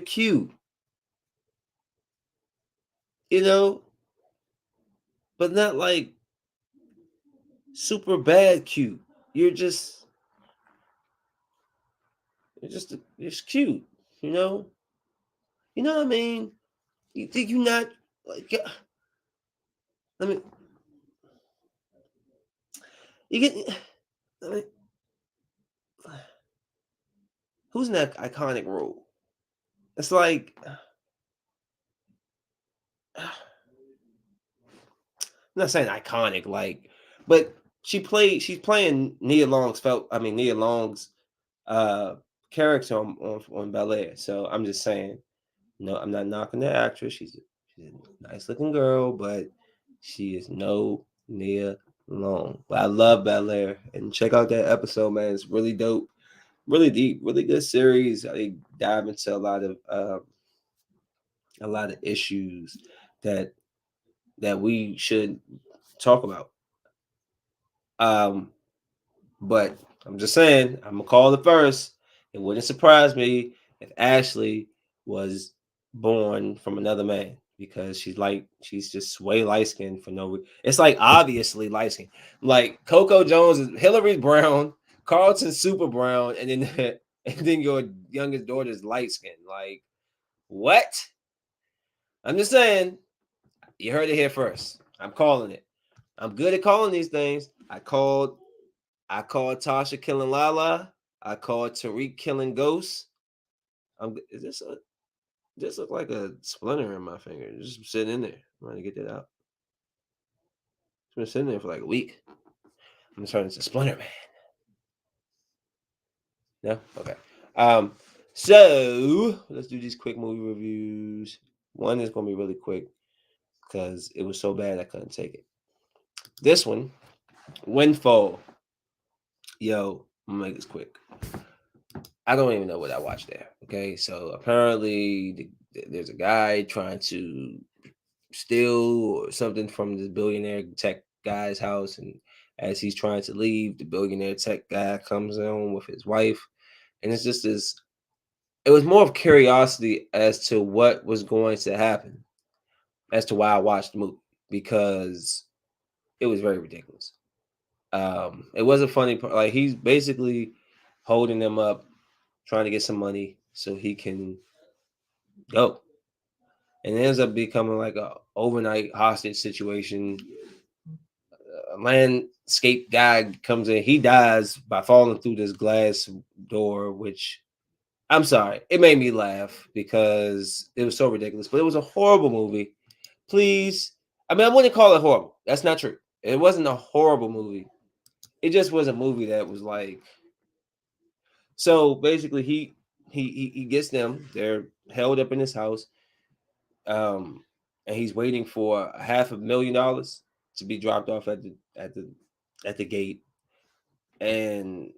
cute, you know, but not like super bad cute. You're just you're just cute, you know. You know what I mean? You think you not like? I mean, you get. I mean, who's in that iconic role? It's like I'm not saying iconic, like, but she's playing Nia Long's Nia Long's uh character on Bel Air. So I'm just saying, no, I'm not knocking the actress. She's a nice looking girl, but she is no Nia Long. But I love Bel Air, and check out that episode, man. It's really dope, really deep, really good series. They dive into a lot of issues that we should talk about. Um, but I'm just saying, I'm gonna call it first. It wouldn't surprise me if Ashley was born from another man because she's just way light skinned for no reason. It's like obviously light skinned. Like Coco Jones is Hillary Brown, Carlton super brown, and then and then your youngest daughter is light skinned. Like what? I'm just saying. You heard it here first. I'm calling it. I'm good at calling these things. I called Tasha killing Lala. I called Tariq killing Ghost. Is this look like a splinter in my finger? It's just sitting in there. I'm trying to get that out. It's been sitting there for like a week. I'm turning into Splinter Man. No? Okay. Um, so let's do these quick movie reviews. One is gonna be really quick because it was so bad I couldn't take it. This one, Windfall. Yo, I'm gonna make this quick. I don't even know what I watched there. Okay, so apparently there's a guy trying to steal or something from this billionaire tech guy's house, and as he's trying to leave, the billionaire tech guy comes in with his wife, and it's just this. It was more of curiosity as to what was going to happen, as to why I watched the movie because it was very ridiculous. It wasn't funny. Like he's basically holding them up, trying to get some money so he can go, and it ends up becoming like a overnight hostage situation. A landscape guy comes in, he dies by falling through this glass door, which I'm sorry, it made me laugh because it was so ridiculous, but it was a horrible movie. Please, I mean, I wouldn't call it horrible. That's not true. It wasn't a horrible movie. It just was a movie that was like, so basically he gets them. They're held up in his house, um, and he's waiting for $500,000 to be dropped off at the gate. And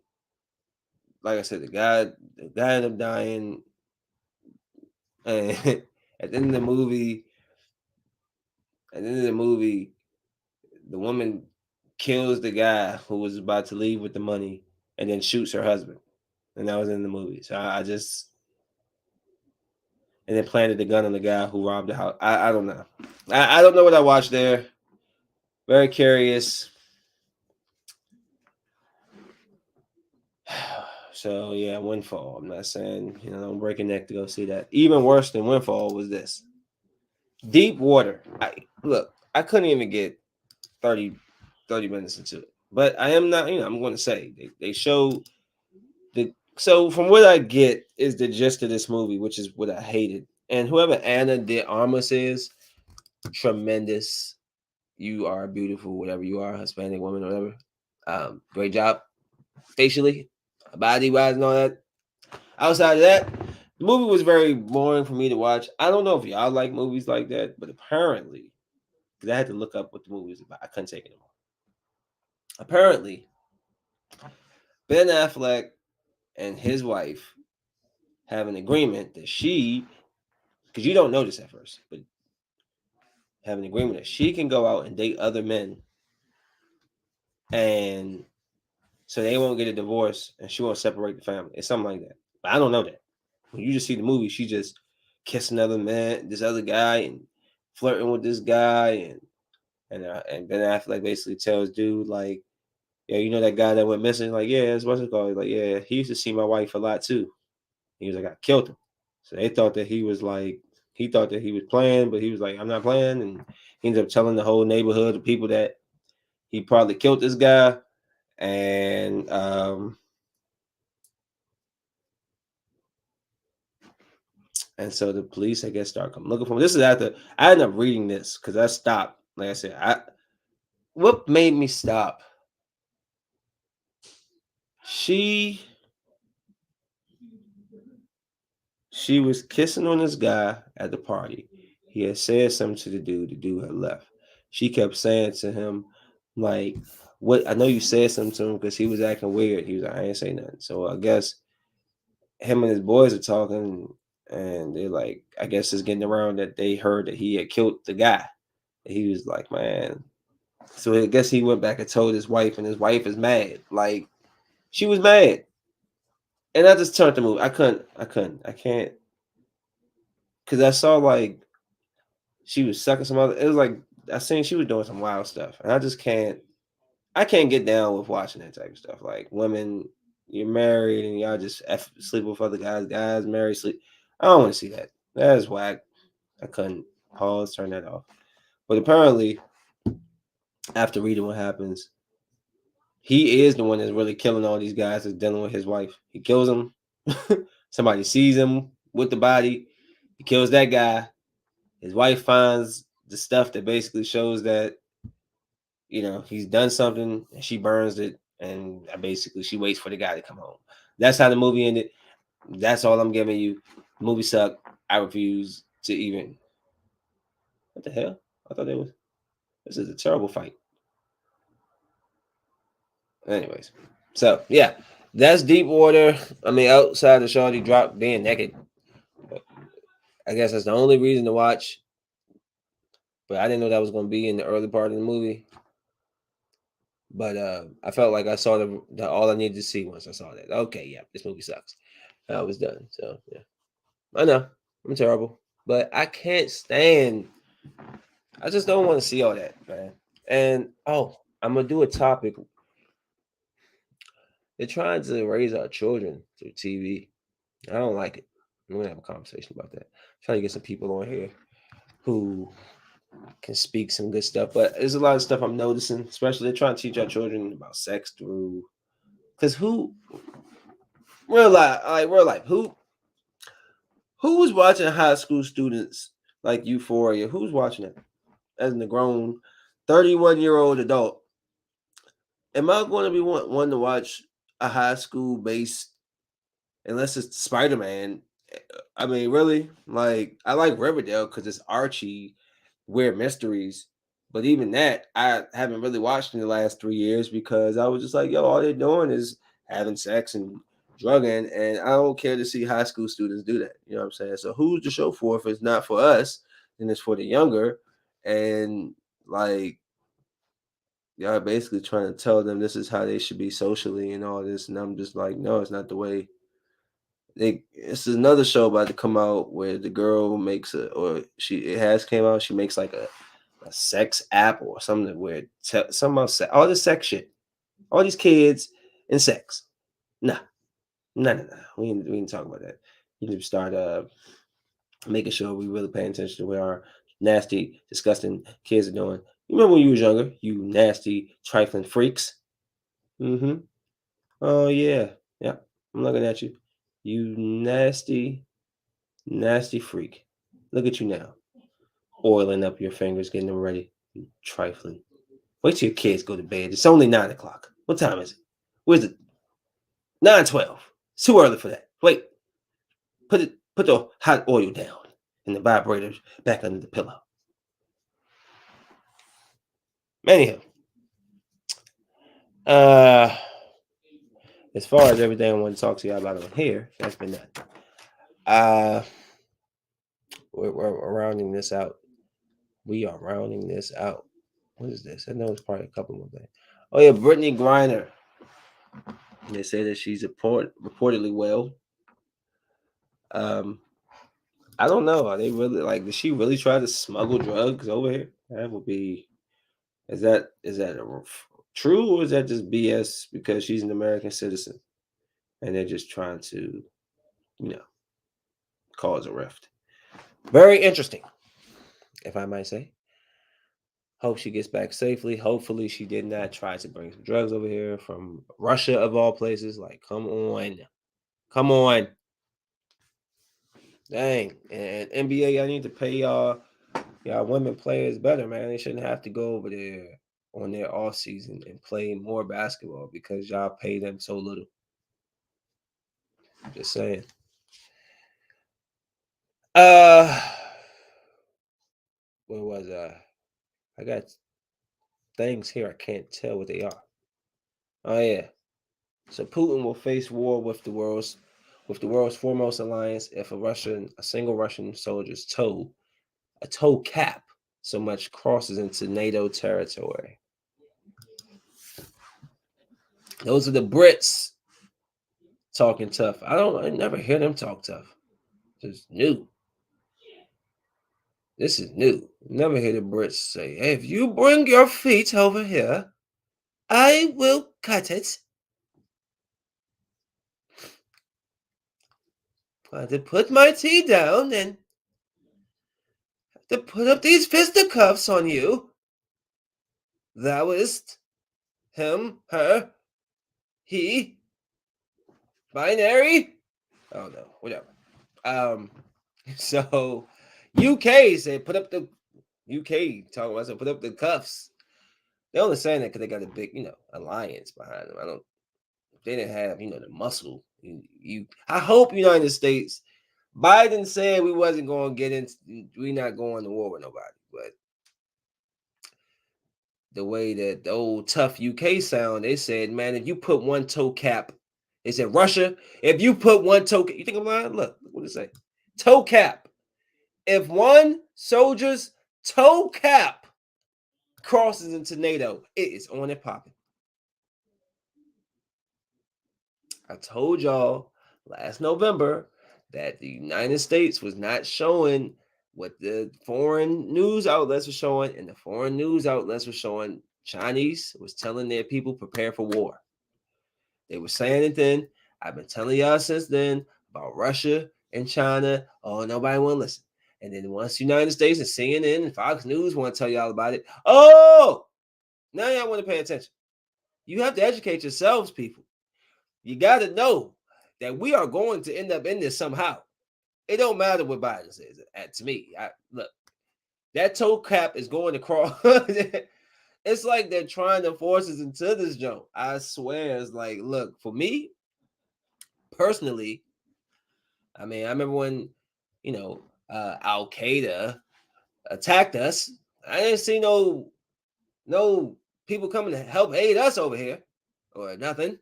like I said, the guy ended up dying. And at the end of the movie, at the end of the movie, the woman kills the guy who was about to leave with the money, and then shoots her husband. And that was in the movie. So I just and then planted the gun on the guy who robbed the house. I don't know. I don't know what I watched there. Very curious. So yeah, Windfall. I'm not saying don't break a neck to go see that. Even worse than Windfall was this Deep Water. Look, I couldn't even get 30, 30 minutes into it, but I am not. I'm going to say they show the. So from what I get is the gist of this movie, which is what I hated. And whoever Anna de Armas is, tremendous. You are beautiful, whatever you are, Hispanic woman, whatever. Great job facially, body wise, and all that. Outside of that, the movie was very boring for me to watch. I don't know if y'all like movies like that, but apparently, because I had to look up what the movie was about, I couldn't take it anymore. Apparently, Ben Affleck and his wife have an agreement that because you don't notice at first, but have an agreement that she can go out and date other men, and so they won't get a divorce, and she won't separate the family. It's something like that. But I don't know that. When you just see the movie, she just kissing another man, this other guy, and flirting with this guy, and Ben Affleck basically tells dude like, yeah, you know that guy that went missing? Like, yeah, it's what's it called? Like, yeah, he used to see my wife a lot too. He was like, I killed him. So they thought that he thought that he was playing, but he was like, I'm not playing. And he ended up telling the whole neighborhood of people that he probably killed this guy. And so the police, I guess, start coming looking for him. This is after I ended up reading this because I stopped. Like I said, what made me stop? She She was kissing on this guy at the party. He had said something to the dude. The dude had left. She kept saying to him, like, what I know you said something to him because he was acting weird. He was like, I ain't say nothing. So I guess him and his boys are talking and they're like, I guess it's getting around that they heard that he had killed the guy. And he was like, man. So I guess he went back and told his wife, and his wife is mad. Like, she was mad. And I just turned the movie. I can't. Because I saw like she was sucking some other. It was like I seen she was doing some wild stuff, and I just can't. I can't get down with watching that type of stuff. Like women, you're married and y'all just sleep with other guys. Guys married sleep. I don't want to see that. That is whack. I couldn't pause, turn that off. But apparently, after reading what happens, he is the one that's really killing all these guys that's dealing with his wife. He kills them. Somebody sees him with the body. He kills that guy. His wife finds the stuff that basically shows that he's done something and she burns it, and basically she waits for the guy to come home. That's how the movie ended. That's all I'm giving you. The movie sucked. I refuse to even. What the hell? I thought this is a terrible fight. Anyways, so yeah, that's Deep Water. I mean, outside the Shorty drop being naked, I guess that's the only reason to watch. But I didn't know that was going to be in the early part of the movie. But I felt like I saw the all I needed to see once I saw that. Okay, yeah, this movie sucks. I was done. So yeah, I know I'm terrible, but I can't stand. I just don't want to see all that, man. And I'm gonna do a topic. They're trying to raise our children through TV. I don't like it. We're gonna have a conversation about that. Trying to get some people on here who can speak some good stuff. But there's a lot of stuff I'm noticing, especially they're trying to teach our children about sex through. Because real life, who was watching high school students like Euphoria? Who's watching it as a grown 31-year-old adult? Am I going to be one to watch a high school based unless it's Spider Man? I mean, really? Like, I like Riverdale because it's Archie, Weird Mysteries. But even that, I haven't really watched in the last 3 years because I was just like, yo, all they're doing is having sex and drugging. And I don't care to see high school students do that. You know what I'm saying? So who's the show for if it's not for us? Then it's for the younger. And like, y'all basically trying to tell them this is how they should be socially and all this. And I'm just like, no, it's not the way it's another show about to come out where the girl makes it has came out. She makes like a sex app or something where something about all this sex shit, all these kids and sex. Nah, No. We ain't talk about that. You need to start making sure we really paying attention to where our nasty, disgusting kids are doing. You remember when you was younger, you nasty, trifling freaks? Mm-hmm. Oh yeah. Yep. I'm looking at you. You nasty, nasty freak. Look at you now. Oiling up your fingers, getting them ready. You trifling. Wait till your kids go to bed. It's only 9 o'clock. What time is it? Where's it? 9:12. It's too early for that. Wait. Put the hot oil down and the vibrators back under the pillow. Anyhow, uh, as far as everything I want to talk to you about on here, that's been done. Uh, we're rounding this out. We are rounding this out. What is this? I know it's probably a couple more things. Oh yeah, Brittany Griner. They say that she's reportedly well. Um, I don't know. Are they really like? Did she really try to smuggle drugs over here? That would be. Is that true or is that just BS because she's an American citizen and they're just trying to, you know, cause a rift? Very interesting, if I might say. Hope she gets back safely. Hopefully, she did not try to bring some drugs over here from Russia of all places. Like, come on, come on, dang! And NBA, I need to pay y'all women players better, man. They shouldn't have to go over there on their off season and play more basketball because y'all pay them so little. Just saying. Uh, where was I? I got things here. I can't tell what they are. Oh yeah. So Putin will face war with the world's foremost alliance if a single Russian soldier's toe cap, so much crosses into NATO territory. Those are the Brits talking tough. I never hear them talk tough. Just new. This is new. Never hear the Brits say, hey, if you bring your feet over here, I will cut it. I had to put my tea down and to put up these fisticuffs on you. Thou is him, her, he, binary. Oh no, whatever. Um, so UK said put up the UK talking about so put up the cuffs. They're only saying that because they got a big, alliance behind them. They didn't have, the muscle. I hope United States. Biden said we wasn't going to get into. We not going to war with nobody, but the way that the old tough UK sound, they said, man, if you put one toe cap, they said Russia, if you put one toe, you think I'm lying? Look what it say, toe cap. If one soldier's toe cap crosses into NATO, it is on and popping. I told y'all last November that the United States was not showing what the foreign news outlets were showing, and the foreign news outlets were showing Chinese was telling their people prepare for war. They were saying it then. I've been telling y'all since then about Russia and China. Oh, nobody want to listen. And then once the United States and CNN and Fox News want to tell y'all about it, oh, now y'all want to pay attention. You have to educate yourselves, people. You got to know that we are going to end up in this somehow. It don't matter what Biden says. To me, look, that toe cap is going to cross. It's like they're trying to force us into this jump. I swear, it's like, look, for me personally, I mean, I remember when, Al Qaeda attacked us. I didn't see no people coming to help aid us over here or nothing.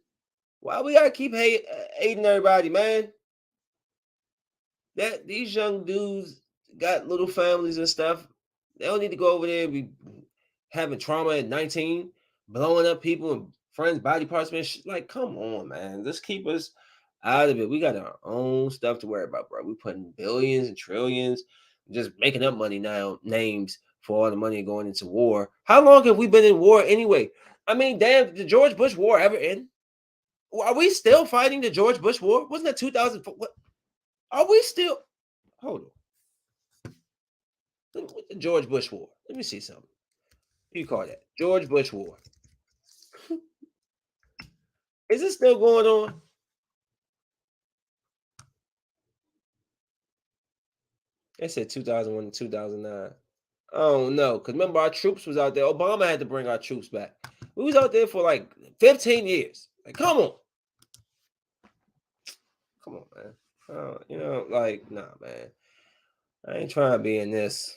Why we gotta keep aiding everybody, man? That these young dudes got little families and stuff. They don't need to go over there and be having trauma at 19, blowing up people and friends' body parts, man. Like, come on, man. Let's keep us out of it. We got our own stuff to worry about, bro. We putting billions and trillions, just making up money now, names for all the money going into war. How long have we been in war anyway? I mean, damn, did George Bush war ever end? Are we still fighting the George Bush War? Wasn't that 2004? What? Are we still? Hold on. The George Bush War. Let me see something. What do you call that? George Bush War. Is it still going on? They said 2001 to 2009. Oh no, because remember our troops was out there. Obama had to bring our troops back. We was out there for like 15 years. Like, come on, man. Like, nah, man. I ain't trying to be in this.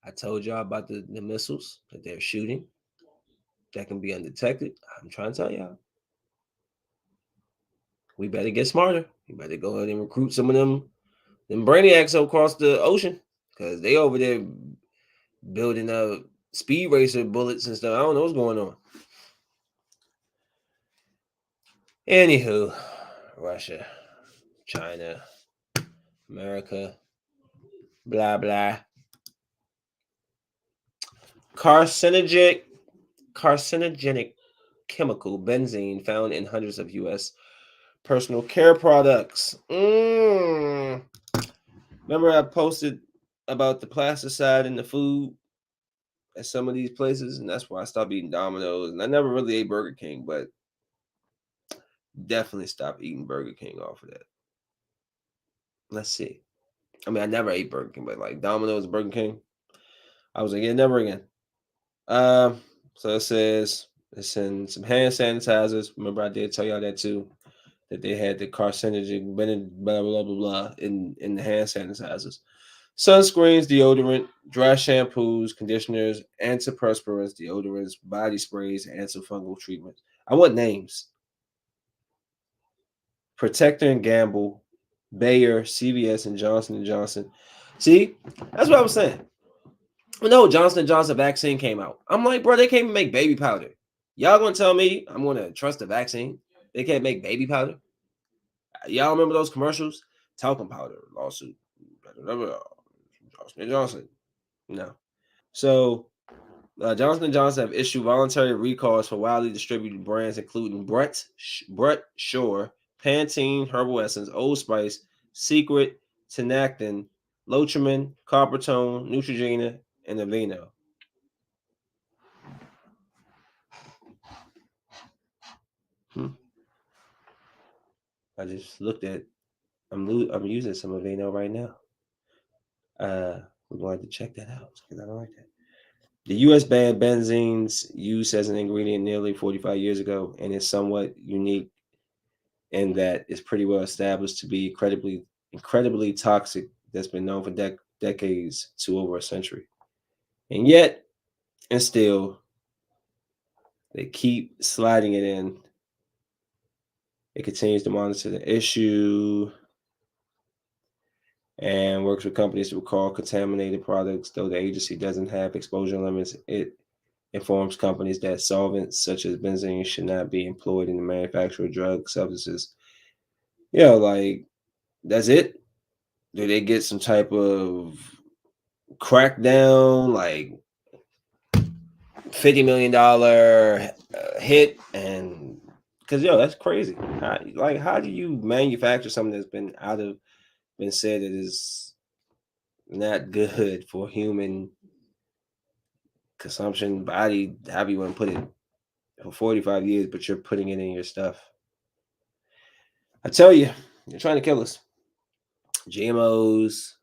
I told y'all about the missiles that they're shooting that can be undetected. I'm trying to tell y'all. We better get smarter. We better go ahead and recruit some of them brainiacs across the ocean. Because they over there building speed racer bullets and stuff. I don't know what's going on. Anywho, Russia, China, America, blah blah. Carcinogenic chemical benzene found in hundreds of U.S. personal care products. Remember, I posted about the plasticide in the food at some of these places, and that's why I stopped eating Domino's. And I never really ate Burger King, but definitely stopped eating Burger King off of that. Let's see. I mean, I never ate Burger King, but like Domino's, Burger King, I was like, yeah, never again. So it says it's in some hand sanitizers. Remember, I did tell y'all that too, that they had the carcinogen, blah blah blah blah in the hand sanitizers. Sunscreens, deodorant, dry shampoos, conditioners, antiperspirants, deodorants, body sprays, antifungal treatments. I want names. Protector and Gamble, Bayer, CVS, and Johnson & Johnson. See, that's what I was saying. No, Johnson & Johnson vaccine came out. I'm like, bro, they can't even make baby powder. Y'all gonna tell me I'm gonna trust the vaccine? They can't make baby powder? Y'all remember those commercials? Talcum powder lawsuit. Johnson & Johnson. No. So Johnson & Johnson have issued voluntary recalls for widely distributed brands, including Brett Shore, Pantene, Herbal Essence, Old Spice, Secret, Tinactin, Lotrimin, Coppertone, Neutrogena, and Aveeno. Hmm. I just looked at. I'm using some Aveeno right now. We're going to check that out because I don't like that. The U.S. banned benzene's use as an ingredient nearly 45 years ago, and is somewhat unique in that it's pretty well established to be incredibly toxic. That's been known for decades to over a century, and yet and still they keep sliding it in. It continues to monitor the issue and works with companies to recall contaminated products. Though the agency doesn't have exposure limits, it informs companies that solvents such as benzene should not be employed in the manufacture of drug substances. Like, that's it. Do they get some type of crackdown, like $50 million hit? And because that's crazy. How do you manufacture something that's been said it is not good for human consumption, body, however you want to put it, for 45 years, but you're putting it in your stuff? I tell you, they're trying to kill us. GMOs,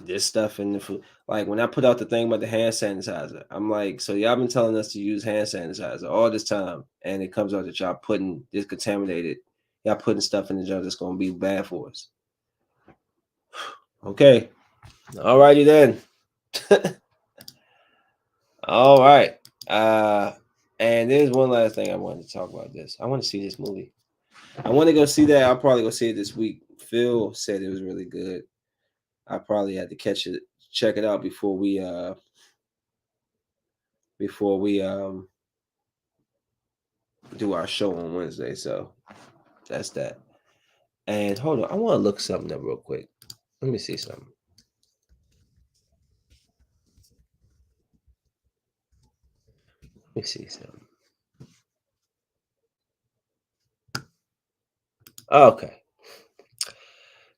this stuff in the food. Like when I put out the thing about the hand sanitizer, I'm like, so y'all been telling us to use hand sanitizer all this time, and it comes out that y'all putting this contaminated, y'all putting stuff in the jar that's gonna be bad for us. Okay, alrighty then. All right. And there's one last thing I wanted to talk about. This I want to see this movie. I want to go see that. I'll probably go see it this week. Phil said it was really good. I probably had to check it out before we do our show on Wednesday. So that's that. And hold on, I want to look something up real quick. Let me see something. Let me see something. Okay,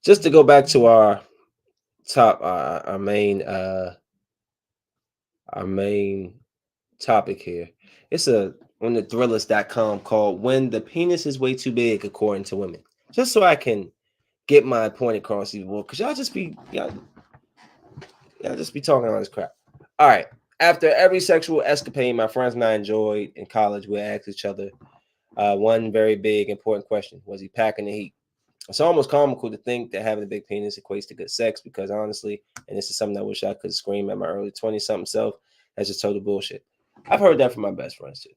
just to go back to our top, our main topic here. It's a on the thrillers.com called "When the Penis is Way Too Big," according to women. Just so I can get my point across even more, because y'all just be talking all this crap. All right. After every sexual escapade my friends and I enjoyed in college, we asked each other one very big important question: was he packing the heat? It's almost comical to think that having a big penis equates to good sex, because honestly, and this is something I wish I could scream at my early 20 something self, that's just total bullshit. I've heard that from my best friends too.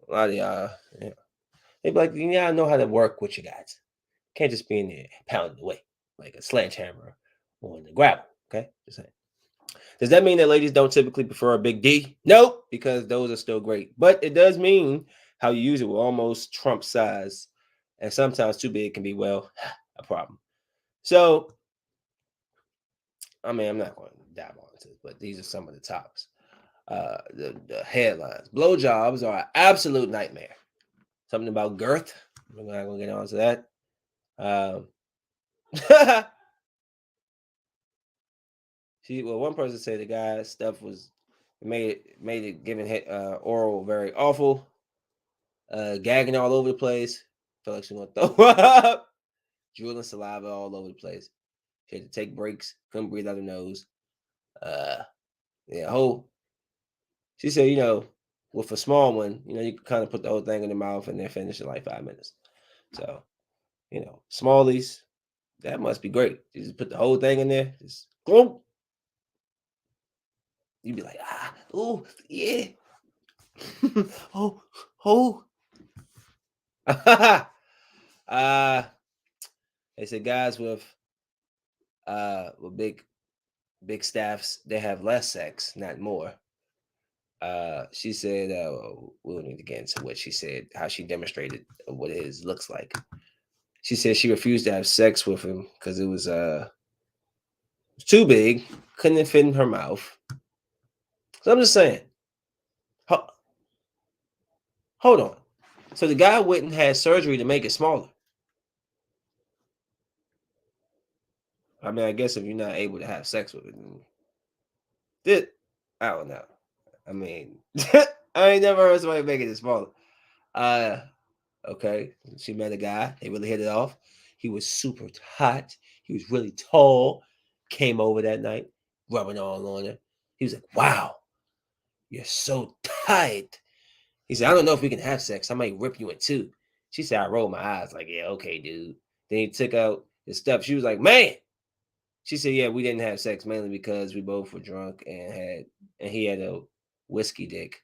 A lot of y'all, yeah. They be like, yeah, I know how to work with you guys. Can't just be in there pounding away like a sledgehammer on the gravel. Okay, just saying. Does that mean that ladies don't typically prefer a big D? Nope, because those are still great. But it does mean how you use it will almost trump size, and sometimes too big can be, well, a problem. So, I mean, I'm not going to dive on into this, but these are some of the tops. The headlines: blowjobs are an absolute nightmare. Something about girth. We're not going to get on to that. Um, one person said the guy's stuff was made it giving oral very awful, gagging all over the place. Felt like she gonna throw up, drooling saliva all over the place. She had to take breaks, couldn't breathe out her nose. Uh, yeah, whole. She said, with a small one, you can kind of put the whole thing in the mouth and then finish in like 5 minutes. So, smallies, that must be great. You just put the whole thing in there, just go. You'd be like, oh, yeah. oh, oh. uh, they said guys with big staffs, they have less sex, not more. She said, we don't need to get into what she said, how she demonstrated what it is looks like. She said she refused to have sex with him because it was too big, couldn't fit in her mouth. So I'm just saying, hold on. So the guy went and had surgery to make it smaller. I mean, I guess if you're not able to have sex with it, then I don't know. I mean, I ain't never heard somebody making it smaller. Uh, okay, she met a guy. They really hit it off. He was super hot. He was really tall. Came over that night, rubbing all on her. He was like, "Wow, you're so tight." He said, "I don't know if we can have sex. I might rip you in two." She said, I rolled my eyes like, "Yeah, okay, dude." Then he took out his stuff. She was like, "Man." She said, "Yeah, we didn't have sex mainly because we both were drunk and he had a whiskey dick."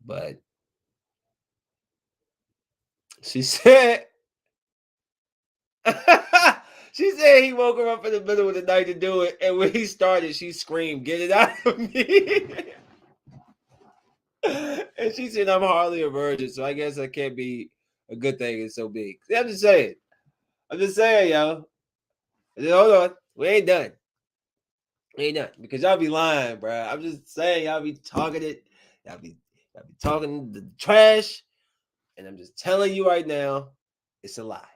But she said, she said he woke her up in the middle of the night to do it, and when he started, she screamed, "Get it out of me!" And she said, "I'm hardly a virgin, so I guess that can't be a good thing. It's so big." See, I'm just saying. I'm just saying, yo. Hold on, we ain't done. We ain't done because y'all be lying, bro. I'm just saying, y'all be talking it. Y'all be talking the trash, and I'm just telling you right now, it's a lie.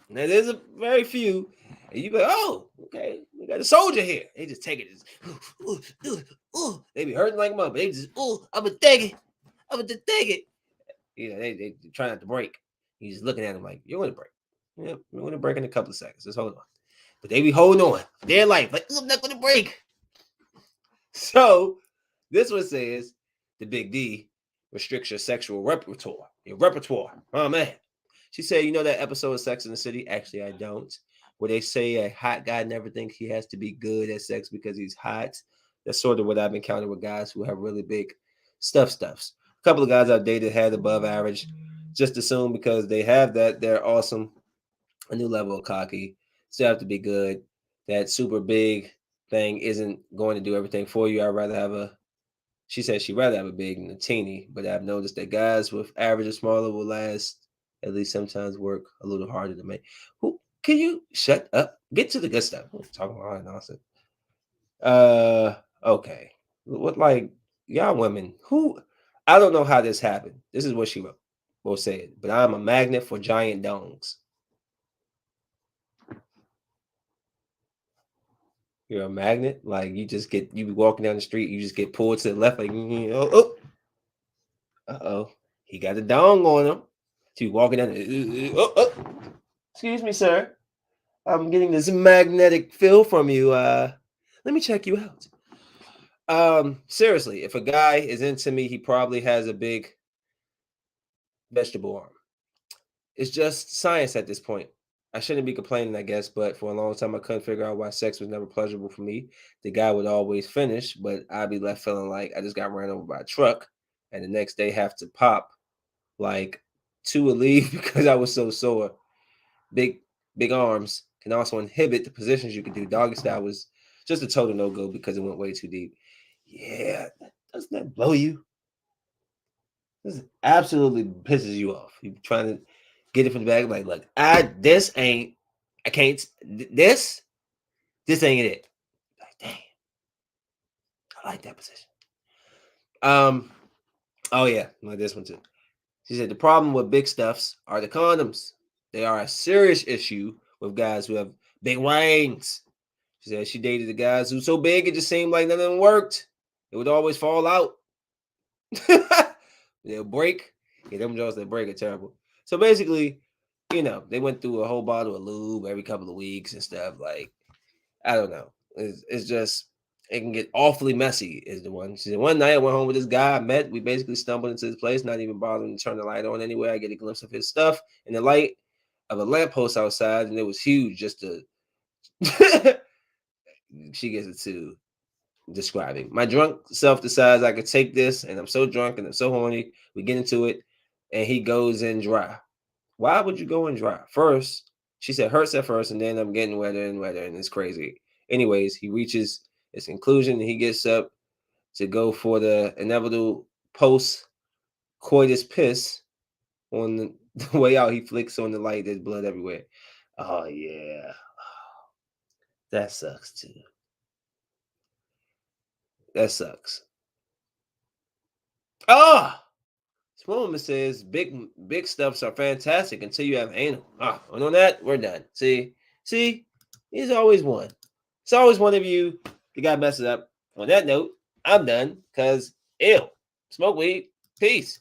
Now there's a very few, and you be like, "Oh, okay, we got a soldier here." They just take it, they be hurting like a mother. They just, I'ma take it, I'ma just take it. They try not to break. You just looking at them like, "You're gonna break." Yep, we're gonna break in a couple of seconds. Just hold on. But they be holding on their life, like, "I'm not gonna break." So this one says the big D restricts your sexual repertoire. Your repertoire. Oh man. She said, that episode of Sex in the City? Actually, I don't. Where they say a hot guy never thinks he has to be good at sex because he's hot. That's sort of what I've encountered with guys who have really big stuffs. A couple of guys I've dated had above average. Just assume because they have that, they're awesome. A new level of cocky. Still have to be good. That super big thing isn't going to do everything for you. I'd rather have she said she'd rather have a big than a teeny, but I've noticed that guys with average or smaller will last, at least sometimes work a little harder to make. Who can you shut up? Get to the good stuff. I'm talking about all that nonsense. Okay. What, like, y'all women who, I don't know how this happened. This is what she wrote. We'll say it. But I'm a magnet for giant dongs. You're a magnet. Like you be walking down the street, you just get pulled to the left, like oh, he got a dong on him. So you walking down, excuse me, sir. I'm getting this magnetic feel from you. Let me check you out. Seriously, if a guy is into me, he probably has a big vegetable arm. It's just science at this point. I shouldn't be complaining, I guess, but for a long time I couldn't figure out why sex was never pleasurable for me. The guy would always finish, but I'd be left feeling like I just got ran over by a truck, and the next day have to pop like two a leave because I was so sore. Big, big arms can also inhibit the positions you can do. Doggy style was just a total no go because it went way too deep. Yeah, doesn't that blow you? This absolutely pisses you off. You trying to get it from the back, like, look, I can't. This ain't it. Like, damn, I like that position. Oh yeah, like this one too. She said the problem with big stuffs are the condoms. They are a serious issue with guys who have big rings. She said she dated the guys who so big it just seemed like none of them worked. It would always fall out. They'll break. Yeah, them jaws that break are terrible. So basically, they went through a whole bottle of lube every couple of weeks and stuff. Like, I don't know. It's just it can get awfully messy. Is the one. She said one night I went home with this guy I met. We basically stumbled into his place, not even bothering to turn the light on anyway. I get a glimpse of his stuff in the light of a lamppost outside, and it was huge. Just to she gets it too. Describing. My drunk self decides I could take this, and I'm so drunk and I'm so horny. We get into it, and he goes in dry. Why would you go in dry? First, she said hurts at first, and then I'm getting wetter and wetter, and it's crazy. Anyways, he reaches his conclusion, and he gets up to go for the inevitable post coitus piss. On the way out, he flicks on the light. There's blood everywhere. Oh yeah, that sucks too. That sucks. Oh. Woman says big stuffs are fantastic until you have anal. And on that, we're done. See, there's always one. It's always one of you that got messes up. On that note, I'm done because ew. Smoke weed. Peace.